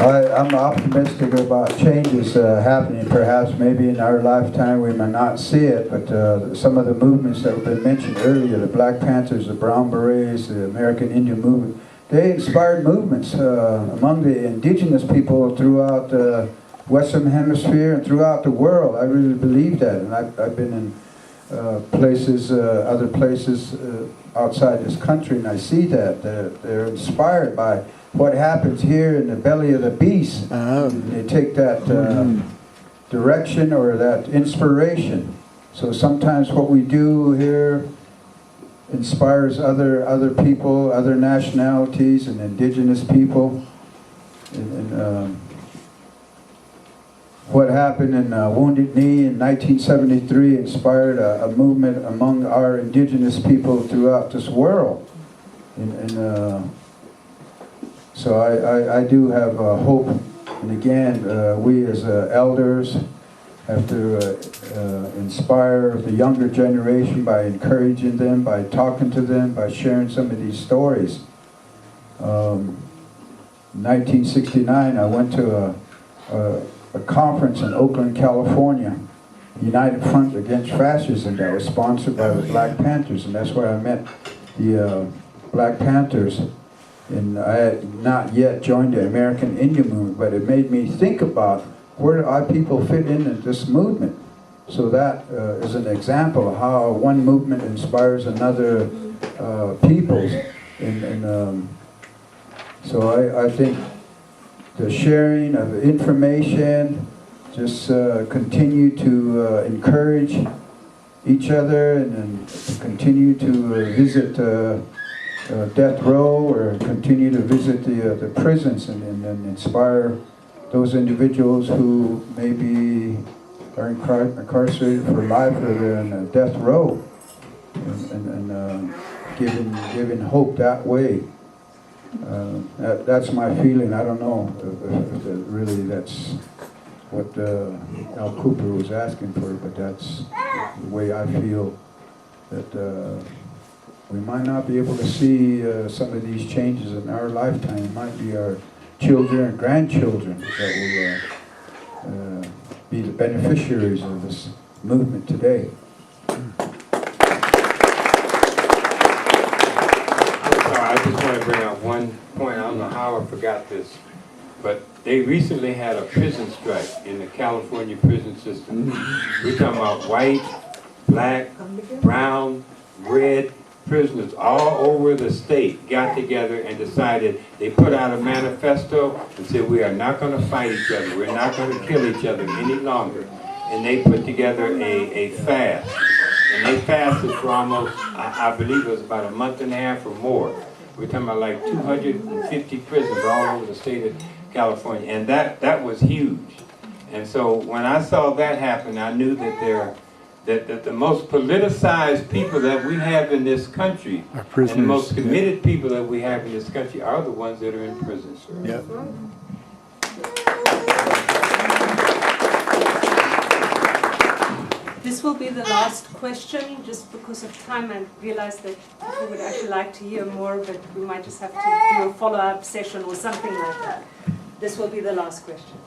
I'm optimistic about changes happening. Perhaps maybe in our lifetime we may not see it, but some of the movements that have been mentioned earlier, the Black Panthers, the Brown Berets, the American Indian movement, they inspired movements among the indigenous people throughout the Western Hemisphere and throughout the world. I really believe that, and I've been in places, other places outside this country, and I see that they're inspired by what happens here in the belly of the beast. They take that direction or that inspiration. So sometimes what we do here inspires other people, other nationalities, and indigenous people. And what happened in Wounded Knee in 1973 inspired a movement among our indigenous people throughout this world. So I do have hope. And again, we as elders have to inspire the younger generation by encouraging them, by talking to them, by sharing some of these stories. In 1969, I went to a conference in Oakland, California, United Front Against Fascism, that was sponsored by the Black Panthers, and that's where I met the Black Panthers. And I had not yet joined the American Indian movement, but it made me think about where do our people fit into this movement. So that is an example of how one movement inspires another peoples. So I think the sharing of information, just continue to encourage each other, and continue to visit death row, or continue to visit the prisons, and inspire those individuals who maybe are incarcerated for life, or they're in a death row, and giving hope that way. That's my feeling. I don't know if really that's what Al Cooper was asking for, but that's the way I feel, that we might not be able to see some of these changes in our lifetime. It might be our children and grandchildren that will be the beneficiaries of this movement today. I just want to bring up one point. I don't know how I forgot this, but they recently had a prison strike in the California prison system. We're talking about white, black, brown, red prisoners all over the state got together and decided, they put out a manifesto and said, we are not going to fight each other. We're not going to kill each other any longer. And they put together a fast. And they fasted for almost, I believe it was about a month and a half or more. We're talking about like 250 prisons all over the state of California. And that was huge. And so when I saw that happen, I knew that that the most politicized people that we have in this country, and the most committed people that we have in this country, are the ones that are in prison. Yep. This will be the last question, just because of time. I realize that people would actually like to hear more, but we might just have to do a follow-up session or something like that. This will be the last question.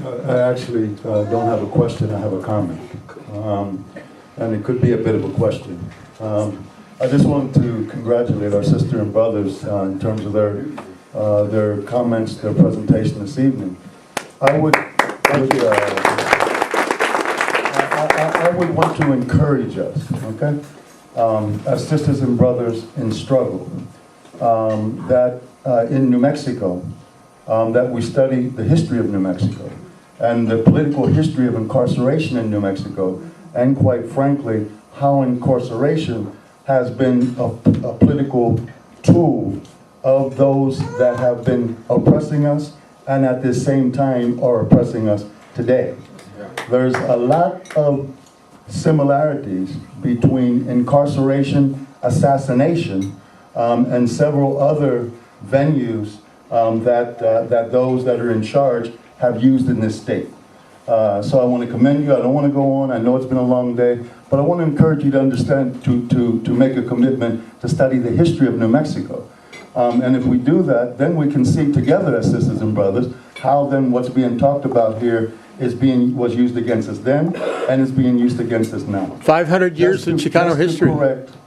I actually don't have a question, I have a comment. And it could be a bit of a question. I just want to congratulate our sister and brothers in terms of their comments, their presentation this evening. I would want to encourage us, okay, as sisters and brothers in struggle, that in New Mexico, that we study the history of New Mexico and the political history of incarceration in New Mexico, and quite frankly, how incarceration has been a political tool of those that have been oppressing us and at the same time are oppressing us today. There's a lot of similarities between incarceration, assassination, and several other venues that those that are in charge have used in this state. So I want to commend you. I don't want to go on. I know it's been a long day, but I want to encourage you to understand, to make a commitment to study the history of New Mexico. And if we do that, then we can see together as sisters and brothers how then what's being talked about here was used against us then and is being used against us now. 500 years in Chicano history.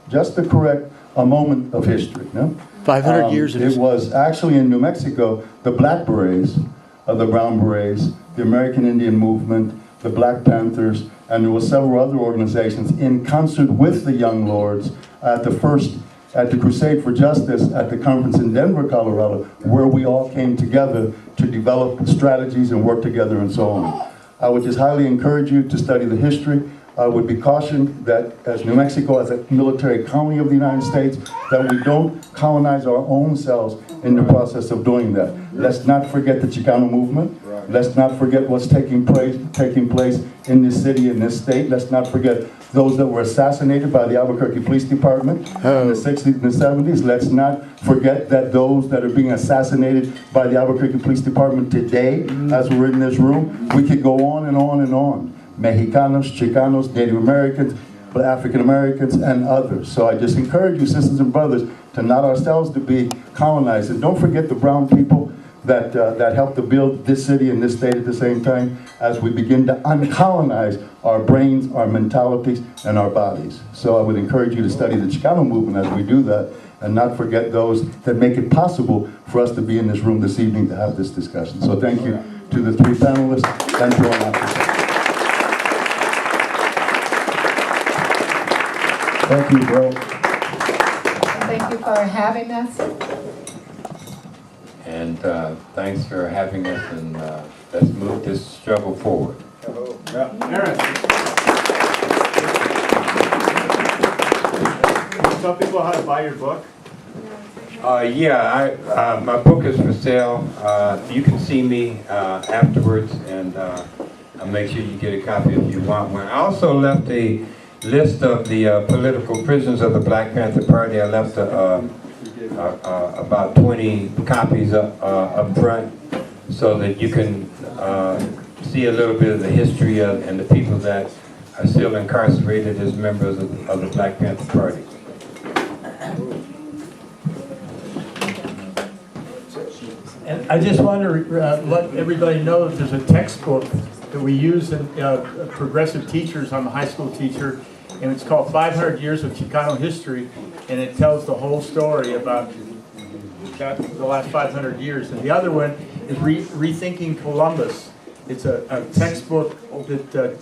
Just to correct a moment of history. No? 500 years of history. It was actually in New Mexico, the Black Berets, the Brown Berets, the American Indian Movement, the Black Panthers, and there were several other organizations in concert with the Young Lords at the Crusade for Justice at the conference in Denver, Colorado, where we all came together to develop strategies and work together and so on. I would just highly encourage you to study the history. I would be cautioned that as New Mexico, as a military colony of the United States, that we don't colonize our own selves in the process of doing that. Let's not forget the Chicano movement. Let's not forget what's taking place in this city, in this state. Let's not forget those that were assassinated by the Albuquerque Police Department in the 60s and the 70s. Let's not forget that those that are being assassinated by the Albuquerque Police Department today, as we're in this room, we could go on and on and on. Mexicanos, Chicanos, Native Americans, African Americans, and others. So I just encourage you, sisters and brothers, to not ourselves to be colonized. And don't forget the brown people that helped to build this city and this state at the same time, as we begin to uncolonize our brains, our mentalities, and our bodies. So I would encourage you to study the Chicano movement as we do that, and not forget those that make it possible for us to be in this room this evening to have this discussion. So thank you to the three panelists and to our officers. Thank you, bro. Thank you for having us. And thanks for having us, and let's move this struggle forward. Aaron. Tell people how to buy your book. Yeah, my book is for sale. You can see me afterwards, and I'll make sure you get a copy if you want one. I also left a list of the political prisoners of the Black Panther Party. I left about 20 copies up front, so that you can see a little bit of the history and the people that are still incarcerated as members of the Black Panther Party. And I just want to let everybody know that there's a textbook that we use in progressive teachers. I'm a high school teacher, and it's called 500 Years of Chicano History, and it tells the whole story about the last 500 years. And the other one is Rethinking Columbus. It's a textbook that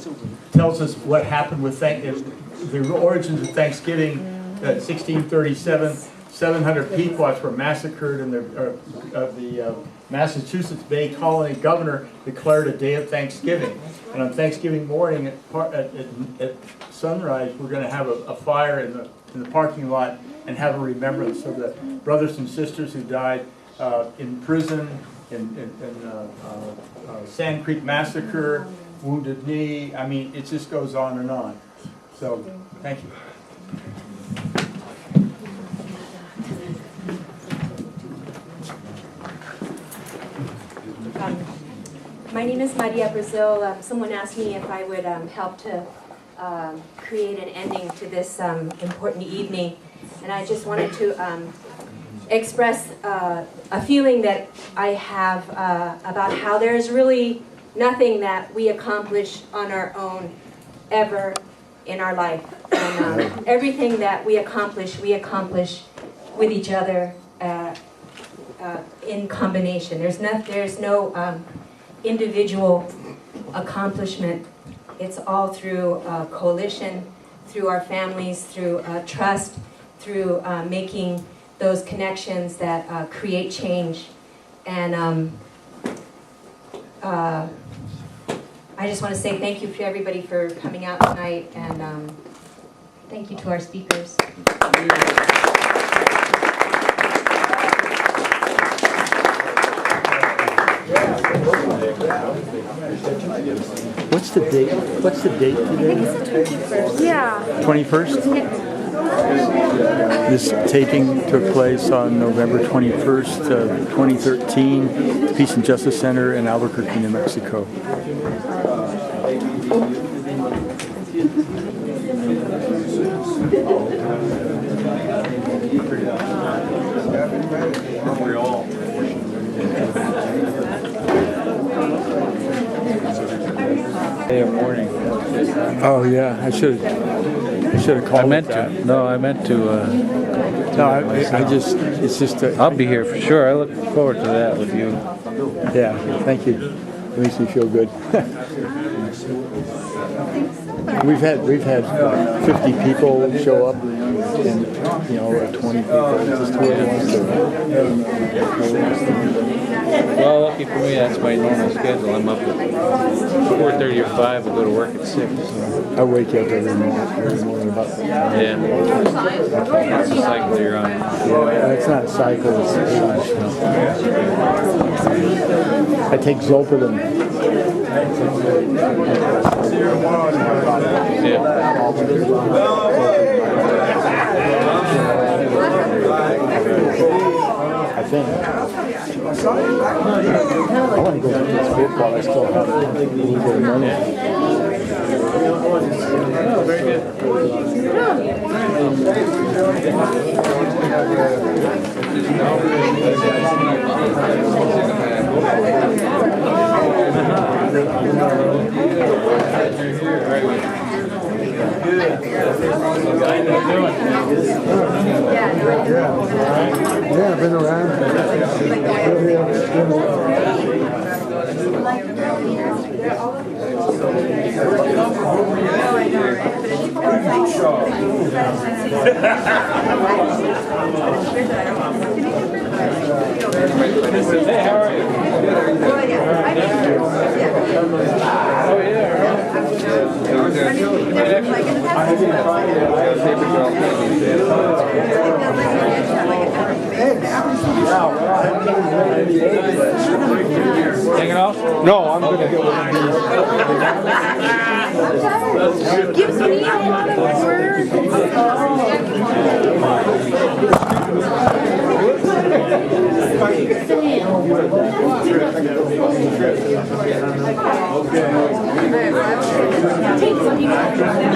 tells us what happened with the origins of Thanksgiving. 1637, 700 Pequots were massacred, and the Massachusetts Bay Colony governor declared a day of Thanksgiving. And on Thanksgiving morning at sunrise, we're going to have a fire in the parking lot and have a remembrance of the brothers and sisters who died in prison, in Sand Creek Massacre, Wounded Knee. I mean, it just goes on and on. So, thank you. My name is Maria Brazil. Someone asked me if I would help to create an ending to this important evening. And I just wanted to express a feeling that I have about how there's really nothing that we accomplish on our own ever in our life. And everything that we accomplish with each other in combination. There's no individual accomplishment. It's all through coalition, through our families, through trust, through making those connections that create change. And I just want to say thank you to everybody for coming out tonight, and thank you to our speakers. What's the date? What's the date today? I think it's the 21st. Yeah. 21st? This taping took place on November 21st, 2013, Peace and Justice Center in Albuquerque, New Mexico. Day of mourning. Oh yeah, I should have called. I meant to. No, I meant to. No, I just. It's just. I'll be here for sure. I look forward to that with you. Yeah, thank you. It makes me feel good. We've had 50 people show up, and 20 people. Just two of us. Well, lucky for me, that's my normal schedule. I'm up at 4:30 or 5 and go to work at 6. So. I wake up every morning about Yeah. That's the cycle you're on. Yeah, it's not a cycle, it's age. I take Zolpidem. I think. I want to go to this football. I still have a little bit of money. Very good. Yeah, I've been around. Hey, how are you? Hanging off? No, I'm going to go Gives me a lot of work. with